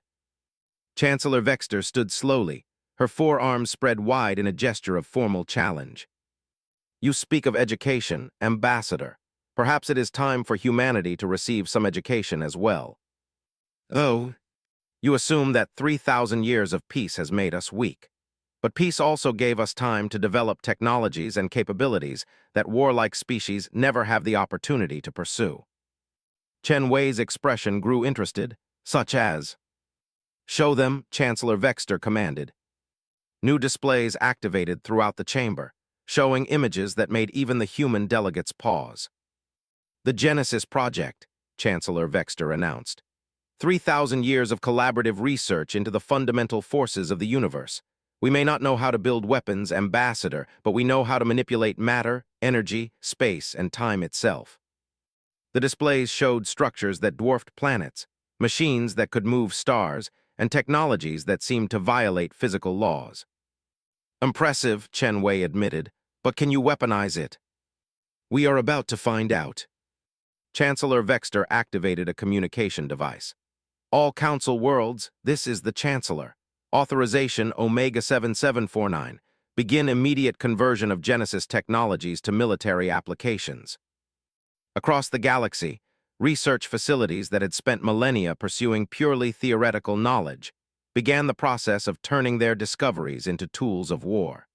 Chancellor Vexter stood slowly, her forearms spread wide in a gesture of formal challenge. You speak of education, Ambassador. Perhaps it is time for humanity to receive some education as well. Oh, you assume that 3,000 years of peace has made us weak. But peace also gave us time to develop technologies and capabilities that warlike species never have the opportunity to pursue. Chen Wei's expression grew interested, such as, show them, Chancellor Vexter commanded. New displays activated throughout the chamber, showing images that made even the human delegates pause. The Genesis Project, Chancellor Vexter announced. 3,000 years of collaborative research into the fundamental forces of the universe. We may not know how to build weapons, Ambassador, but we know how to manipulate matter, energy, space, and time itself. The displays showed structures that dwarfed planets, machines that could move stars, and technologies that seemed to violate physical laws. Impressive, Chen Wei admitted, but can you weaponize it? We are about to find out. Chancellor Vexter activated a communication device. All Council worlds, this is the Chancellor. Authorization Omega 7749. Begin immediate conversion of Genesis technologies to military applications. Across the galaxy, research facilities that had spent millennia pursuing purely theoretical knowledge began the process of turning their discoveries into tools of war.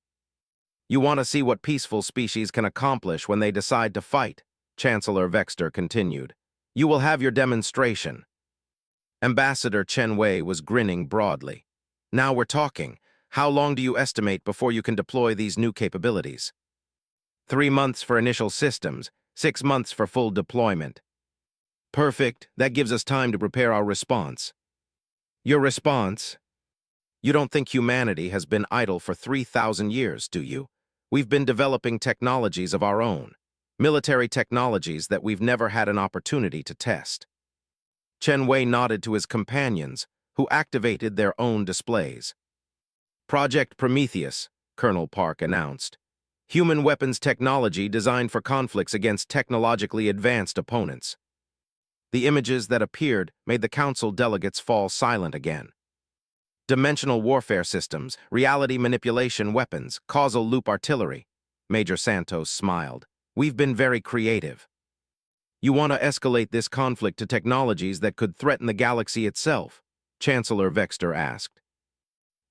You want to see what peaceful species can accomplish when they decide to fight, Chancellor Vexter continued. You will have your demonstration. Ambassador Chen Wei was grinning broadly. Now we're talking. How long do you estimate before you can deploy these new capabilities? 3 months for initial systems, 6 months for full deployment. Perfect. That gives us time to prepare our response. Your response? You don't think humanity has been idle for 3,000 years, do you? We've been developing technologies of our own, military technologies that we've never had an opportunity to test. Chen Wei nodded to his companions, who activated their own displays. Project Prometheus, Colonel Park announced. Human weapons technology designed for conflicts against technologically advanced opponents. The images that appeared made the Council delegates fall silent again. Dimensional warfare systems, reality manipulation weapons, causal loop artillery. Major Santos smiled. We've been very creative. You want to escalate this conflict to technologies that could threaten the galaxy itself? Chancellor Vexter asked.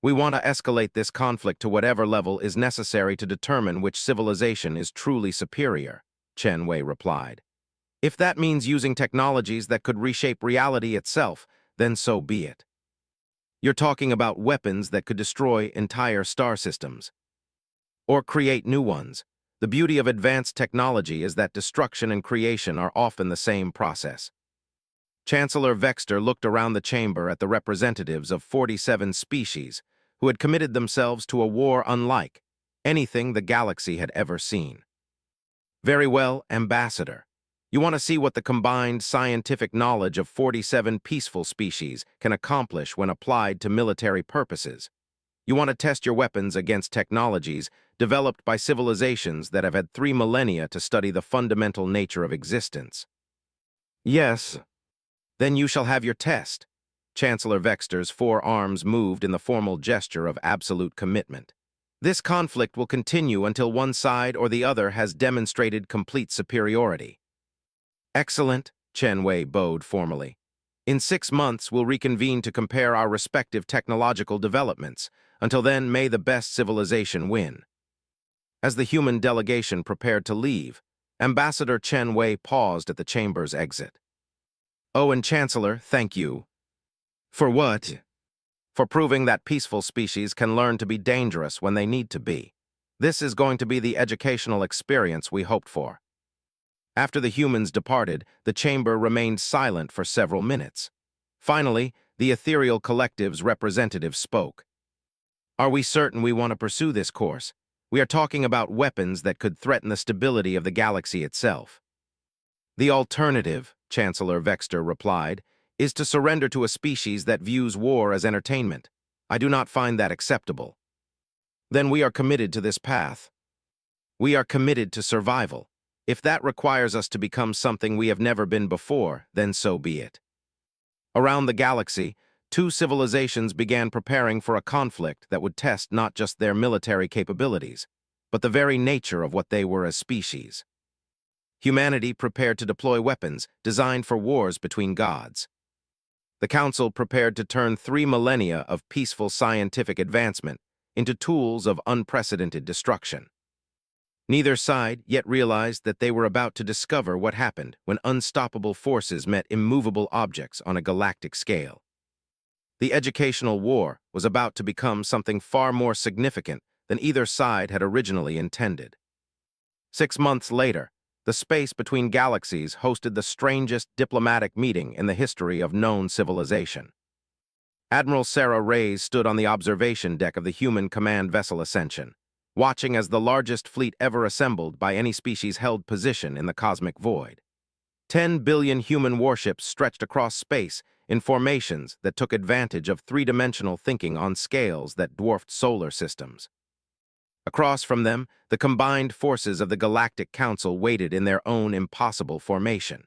We want to escalate this conflict to whatever level is necessary to determine which civilization is truly superior, Chen Wei replied. If that means using technologies that could reshape reality itself, then so be it. You're talking about weapons that could destroy entire star systems. Or create new ones. The beauty of advanced technology is that destruction and creation are often the same process. Chancellor Vexter looked around the chamber at the representatives of 47 species who had committed themselves to a war unlike anything the galaxy had ever seen. Very well, Ambassador. You want to see what the combined scientific knowledge of 47 peaceful species can accomplish when applied to military purposes. You want to test your weapons against technologies developed by civilizations that have had 3 millennia to study the fundamental nature of existence. Yes. Then you shall have your test. Chancellor Vexter's 4 arms moved in the formal gesture of absolute commitment. This conflict will continue until one side or the other has demonstrated complete superiority. Excellent, Chen Wei bowed formally. In 6 months, we'll reconvene to compare our respective technological developments. Until then, may the best civilization win. As the human delegation prepared to leave, Ambassador Chen Wei paused at the chamber's exit. Oh, and Chancellor, thank you. For what? For proving that peaceful species can learn to be dangerous when they need to be. This is going to be the educational experience we hoped for. After the humans departed, the chamber remained silent for several minutes. Finally, the ethereal collective's representative spoke. Are we certain we want to pursue this course? We are talking about weapons that could threaten the stability of the galaxy itself. The alternative, Chancellor Vexter replied, is to surrender to a species that views war as entertainment. I do not find that acceptable. Then we are committed to this path. We are committed to survival. If that requires us to become something we have never been before, then so be it. Around the galaxy, 2 civilizations began preparing for a conflict that would test not just their military capabilities, but the very nature of what they were as species. Humanity prepared to deploy weapons designed for wars between gods. The Council prepared to turn 3 millennia of peaceful scientific advancement into tools of unprecedented destruction. Neither side yet realized that they were about to discover what happened when unstoppable forces met immovable objects on a galactic scale. The educational war was about to become something far more significant than either side had originally intended. 6 months later, the space between galaxies hosted the strangest diplomatic meeting in the history of known civilization. Admiral Sarah Reyes stood on the observation deck of the human command vessel Ascension, watching as the largest fleet ever assembled by any species held position in the cosmic void. 10 billion human warships stretched across space in formations that took advantage of 3-dimensional thinking on scales that dwarfed solar systems. Across from them, the combined forces of the Galactic Council waited in their own impossible formation.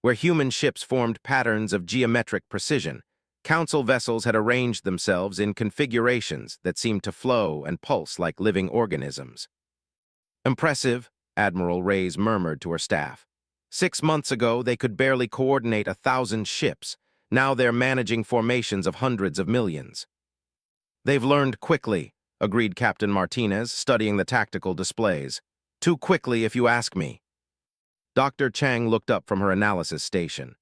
Where human ships formed patterns of geometric precision, Council vessels had arranged themselves in configurations that seemed to flow and pulse like living organisms. Impressive, Admiral Reyes murmured to her staff. 6 months ago, they could barely coordinate 1,000 ships. Now they're managing formations of hundreds of millions. They've learned quickly, agreed Captain Martinez, studying the tactical displays. Too quickly, if you ask me. Dr. Chang looked up from her analysis station.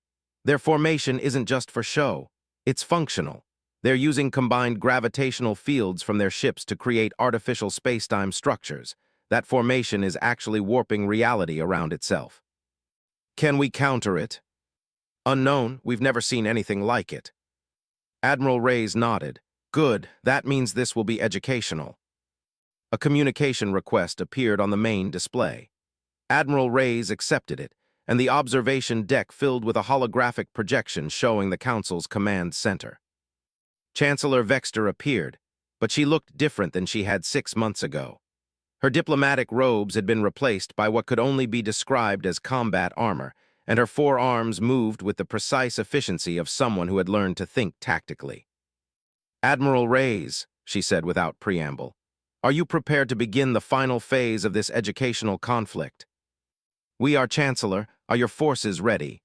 Their formation isn't just for show. It's functional. They're using combined gravitational fields from their ships to create artificial spacetime structures. That formation is actually warping reality around itself. Can we counter it? Unknown, we've never seen anything like it. Admiral Reyes nodded. Good, that means this will be educational. A communication request appeared on the main display. Admiral Reyes accepted it, and the observation deck filled with a holographic projection showing the Council's command center. Chancellor Vexter appeared, but she looked different than she had 6 months ago. Her diplomatic robes had been replaced by what could only be described as combat armor, and her 4 arms moved with the precise efficiency of someone who had learned to think tactically. Admiral Reyes, she said without preamble, are you prepared to begin the final phase of this educational conflict? We are, Chancellor. Are your forces ready?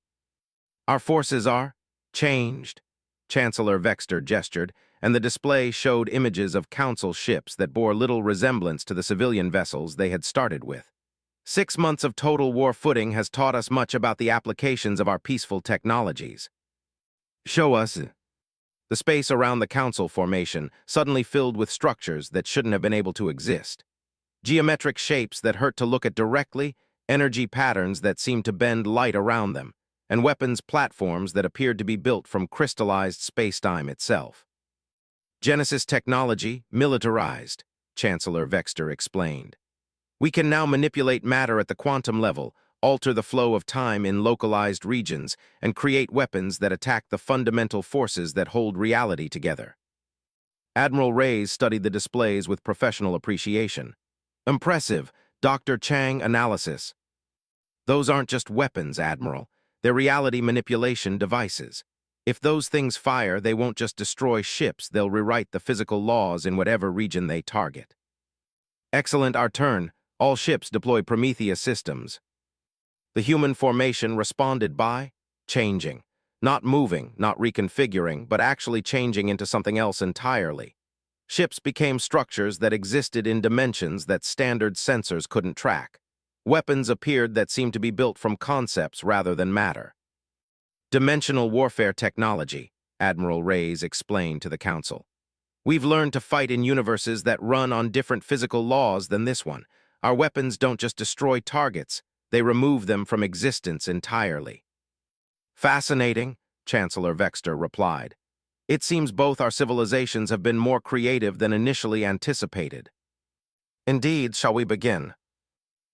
Our forces are changed. Chancellor Vexter gestured, and the display showed images of Council ships that bore little resemblance to the civilian vessels they had started with. 6 months of total war footing has taught us much about the applications of our peaceful technologies. Show us. The space around the Council formation suddenly filled with structures that shouldn't have been able to exist. Geometric shapes that hurt to look at directly, energy patterns that seemed to bend light around them, and weapons platforms that appeared to be built from crystallized spacetime itself. Genesis technology militarized, Chancellor Vexter explained. We can now manipulate matter at the quantum level, alter the flow of time in localized regions, and create weapons that attack the fundamental forces that hold reality together. Admiral Reyes studied the displays with professional appreciation. Impressive, Dr. Chang analysis. Those aren't just weapons, Admiral. They're reality manipulation devices. If those things fire, they won't just destroy ships, they'll rewrite the physical laws in whatever region they target. Excellent, our turn. All ships deploy Prometheus systems. The human formation responded by changing. Not moving, not reconfiguring, but actually changing into something else entirely. Ships became structures that existed in dimensions that standard sensors couldn't track. Weapons appeared that seemed to be built from concepts rather than matter. Dimensional warfare technology, Admiral Reyes explained to the Council. We've learned to fight in universes that run on different physical laws than this one. Our weapons don't just destroy targets, they remove them from existence entirely. Fascinating, Chancellor Vexter replied. It seems both our civilizations have been more creative than initially anticipated. Indeed, shall we begin?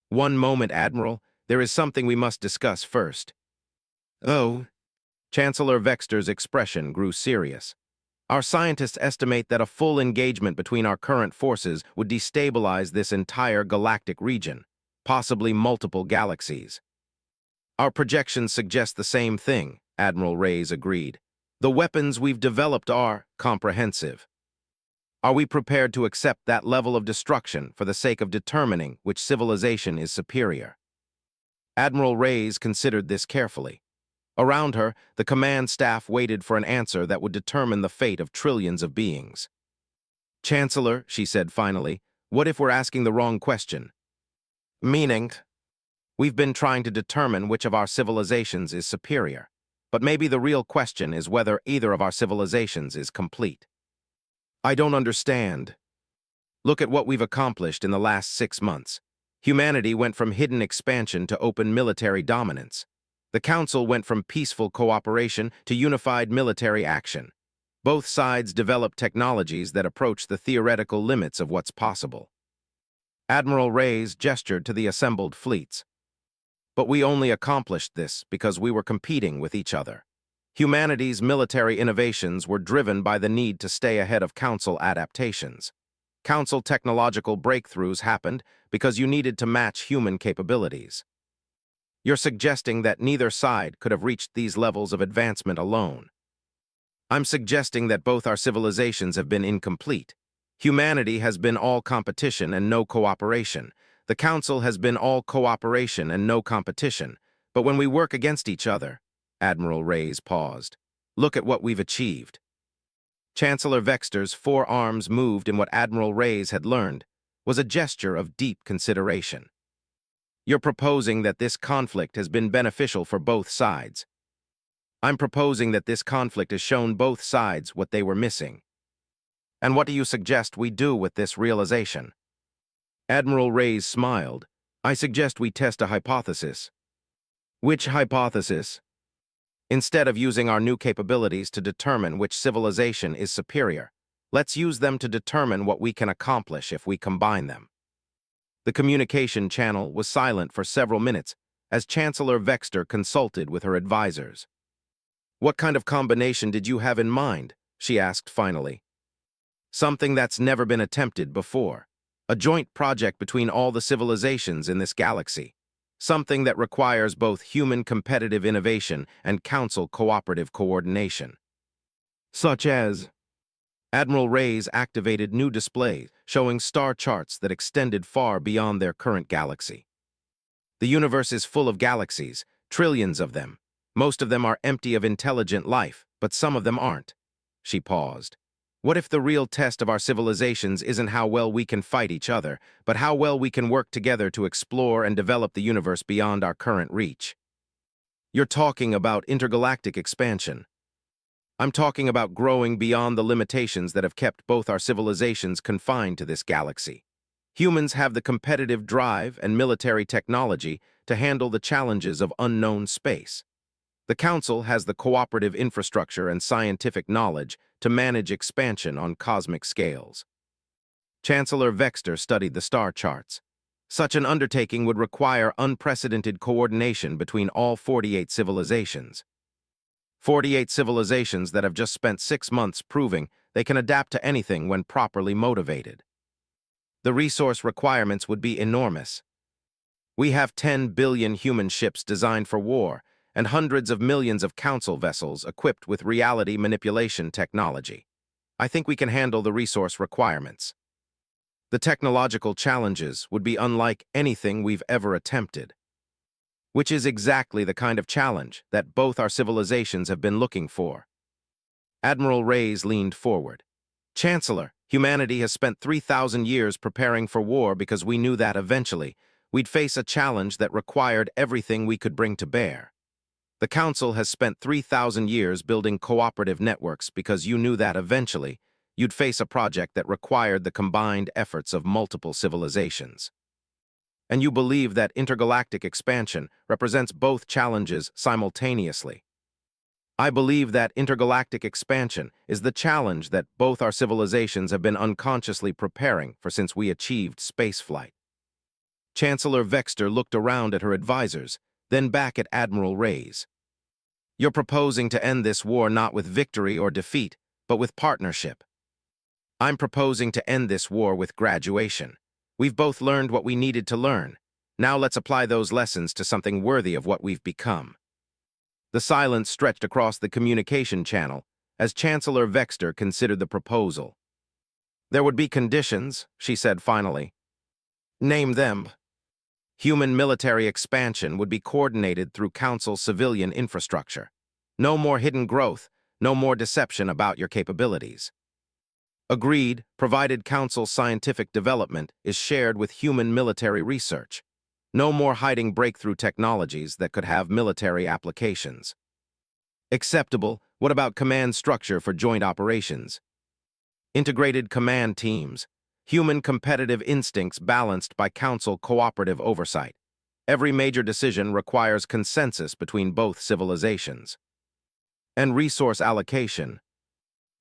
One moment, Admiral. There is something we must discuss first. Oh. Chancellor Vexter's expression grew serious. Our scientists estimate that a full engagement between our current forces would destabilize this entire galactic region, possibly multiple galaxies. Our projections suggest the same thing, Admiral Reyes agreed. The weapons we've developed are comprehensive. Are we prepared to accept that level of destruction for the sake of determining which civilization is superior? Admiral Reyes considered this carefully. Around her, the command staff waited for an answer that would determine the fate of trillions of beings. Chancellor, she said finally, what if we're asking the wrong question? Meaning, we've been trying to determine which of our civilizations is superior, but maybe the real question is whether either of our civilizations is complete. I don't understand. Look at what we've accomplished in the last 6 months. Humanity went from hidden expansion to open military dominance. The Council went from peaceful cooperation to unified military action. Both sides developed technologies that approach the theoretical limits of what's possible. Admiral Reyes gestured to the assembled fleets. But we only accomplished this because we were competing with each other. Humanity's military innovations were driven by the need to stay ahead of Council adaptations. Council technological breakthroughs happened because you needed to match human capabilities. You're suggesting that neither side could have reached these levels of advancement alone. I'm suggesting that both our civilizations have been incomplete. Humanity has been all competition and no cooperation. The Council has been all cooperation and no competition. But when we work against each other, Admiral Reyes paused. Look at what we've achieved. Chancellor Vexter's forearms moved in what Admiral Reyes had learned was a gesture of deep consideration. You're proposing that this conflict has been beneficial for both sides. I'm proposing that this conflict has shown both sides what they were missing. And what do you suggest we do with this realization? Admiral Reyes smiled. I suggest we test a hypothesis. Which hypothesis? Instead of using our new capabilities to determine which civilization is superior, let's use them to determine what we can accomplish if we combine them. The communication channel was silent for several minutes as Chancellor Vexter consulted with her advisors. What kind of combination did you have in mind? She asked finally. Something that's never been attempted before. A joint project between all the civilizations in this galaxy. Something that requires both human competitive innovation and Council cooperative coordination. Such as... Admiral Reyes activated new displays showing star charts that extended far beyond their current galaxy. The universe is full of galaxies, trillions of them. Most of them are empty of intelligent life, but some of them aren't. She paused. What if the real test of our civilizations isn't how well we can fight each other, but how well we can work together to explore and develop the universe beyond our current reach? You're talking about intergalactic expansion. I'm talking about growing beyond the limitations that have kept both our civilizations confined to this galaxy. Humans have the competitive drive and military technology to handle the challenges of unknown space. The Council has the cooperative infrastructure and scientific knowledge to manage expansion on cosmic scales. Chancellor Vexter studied the star charts. Such an undertaking would require unprecedented coordination between all 48 civilizations. 48 civilizations that have just spent 6 months proving they can adapt to anything when properly motivated. The resource requirements would be enormous. We have 10 billion human ships designed for war and hundreds of millions of council vessels equipped with reality manipulation technology. I think we can handle the resource requirements. The technological challenges would be unlike anything we've ever attempted, which is exactly the kind of challenge that both our civilizations have been looking for. Admiral Reyes leaned forward. Chancellor, humanity has spent 3,000 years preparing for war because we knew that eventually we'd face a challenge that required everything we could bring to bear. The Council has spent 3,000 years building cooperative networks because you knew that eventually you'd face a project that required the combined efforts of multiple civilizations. And you believe that intergalactic expansion represents both challenges simultaneously. I believe that intergalactic expansion is the challenge that both our civilizations have been unconsciously preparing for since we achieved spaceflight. Chancellor Vexter looked around at her advisors, then back at Admiral Reyes. You're proposing to end this war not with victory or defeat, but with partnership. I'm proposing to end this war with graduation. We've both learned what we needed to learn. Now let's apply those lessons to something worthy of what we've become. The silence stretched across the communication channel as Chancellor Vexter considered the proposal. There would be conditions, she said finally. Name them. Human military expansion would be coordinated through Council civilian infrastructure. No more hidden growth, no more deception about your capabilities. Agreed, provided Council scientific development is shared with human military research. No more hiding breakthrough technologies that could have military applications. Acceptable, what about command structure for joint operations? Integrated command teams. Human competitive instincts balanced by Council cooperative oversight. Every major decision requires consensus between both civilizations. And resource allocation,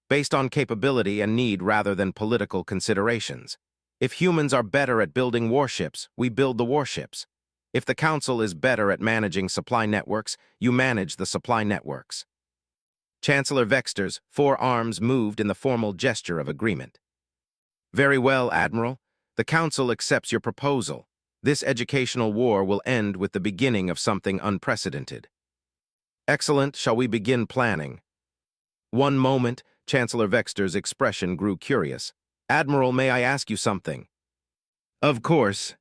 based on capability and need rather than political considerations. If humans are better at building warships, we build the warships. If the Council is better at managing supply networks, you manage the supply networks. Chancellor Vexter's 4 arms moved in the formal gesture of agreement. Very well, Admiral. The Council accepts your proposal. This educational war will end with the beginning of something unprecedented. Excellent. Shall we begin planning? One moment, Chancellor Vexter's expression grew curious. Admiral, may I ask you something? Of course.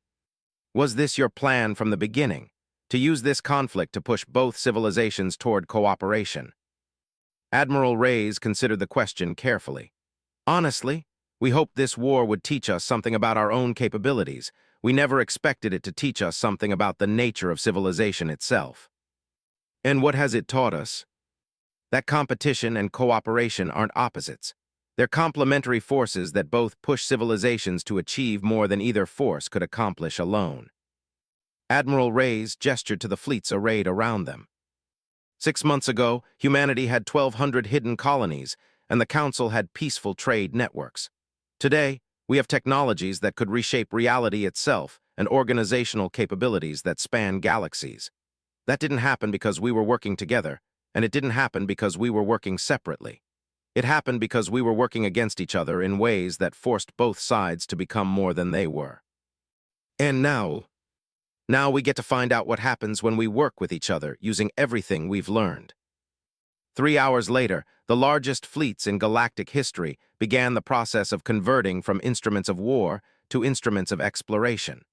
Was this your plan from the beginning, to use this conflict to push both civilizations toward cooperation? Admiral Reyes considered the question carefully. Honestly, we hoped this war would teach us something about our own capabilities. We never expected it to teach us something about the nature of civilization itself. And what has it taught us? That competition and cooperation aren't opposites. They're complementary forces that both push civilizations to achieve more than either force could accomplish alone. Admiral Reyes gestured to the fleets arrayed around them. 6 months ago, humanity had 1,200 hidden colonies, and the Council had peaceful trade networks. Today, we have technologies that could reshape reality itself and organizational capabilities that span galaxies. That didn't happen because we were working together, and it didn't happen because we were working separately. It happened because we were working against each other in ways that forced both sides to become more than they were. And now we get to find out what happens when we work with each other using everything we've learned. 3 hours later, the largest fleets in galactic history began the process of converting from instruments of war to instruments of exploration.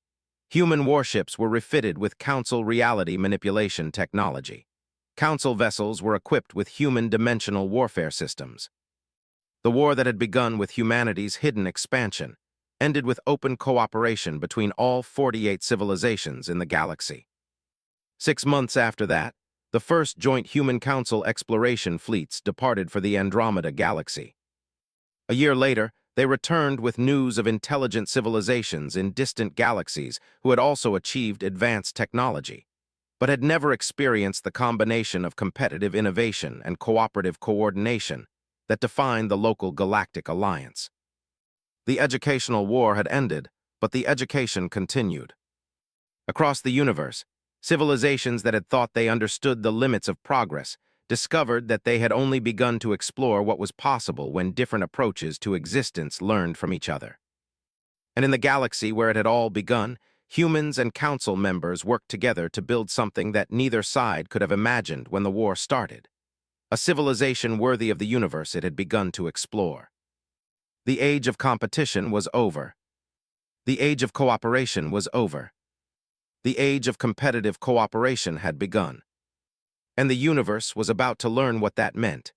Human warships were refitted with Council reality manipulation technology. Council vessels were equipped with human dimensional warfare systems. The war that had begun with humanity's hidden expansion ended with open cooperation between all 48 civilizations in the galaxy. 6 months after that, the first joint Human Council exploration fleets departed for the Andromeda Galaxy. A year later, they returned with news of intelligent civilizations in distant galaxies who had also achieved advanced technology, but had never experienced the combination of competitive innovation and cooperative coordination that defined the local galactic alliance. The educational war had ended, but the education continued. Across the universe, civilizations that had thought they understood the limits of progress discovered that they had only begun to explore what was possible when different approaches to existence learned from each other. And in the galaxy where it had all begun, humans and council members worked together to build something that neither side could have imagined when the war started. A civilization worthy of the universe it had begun to explore. The age of competition was over. The age of cooperation was over. The age of competitive cooperation had begun. And the universe was about to learn what that meant.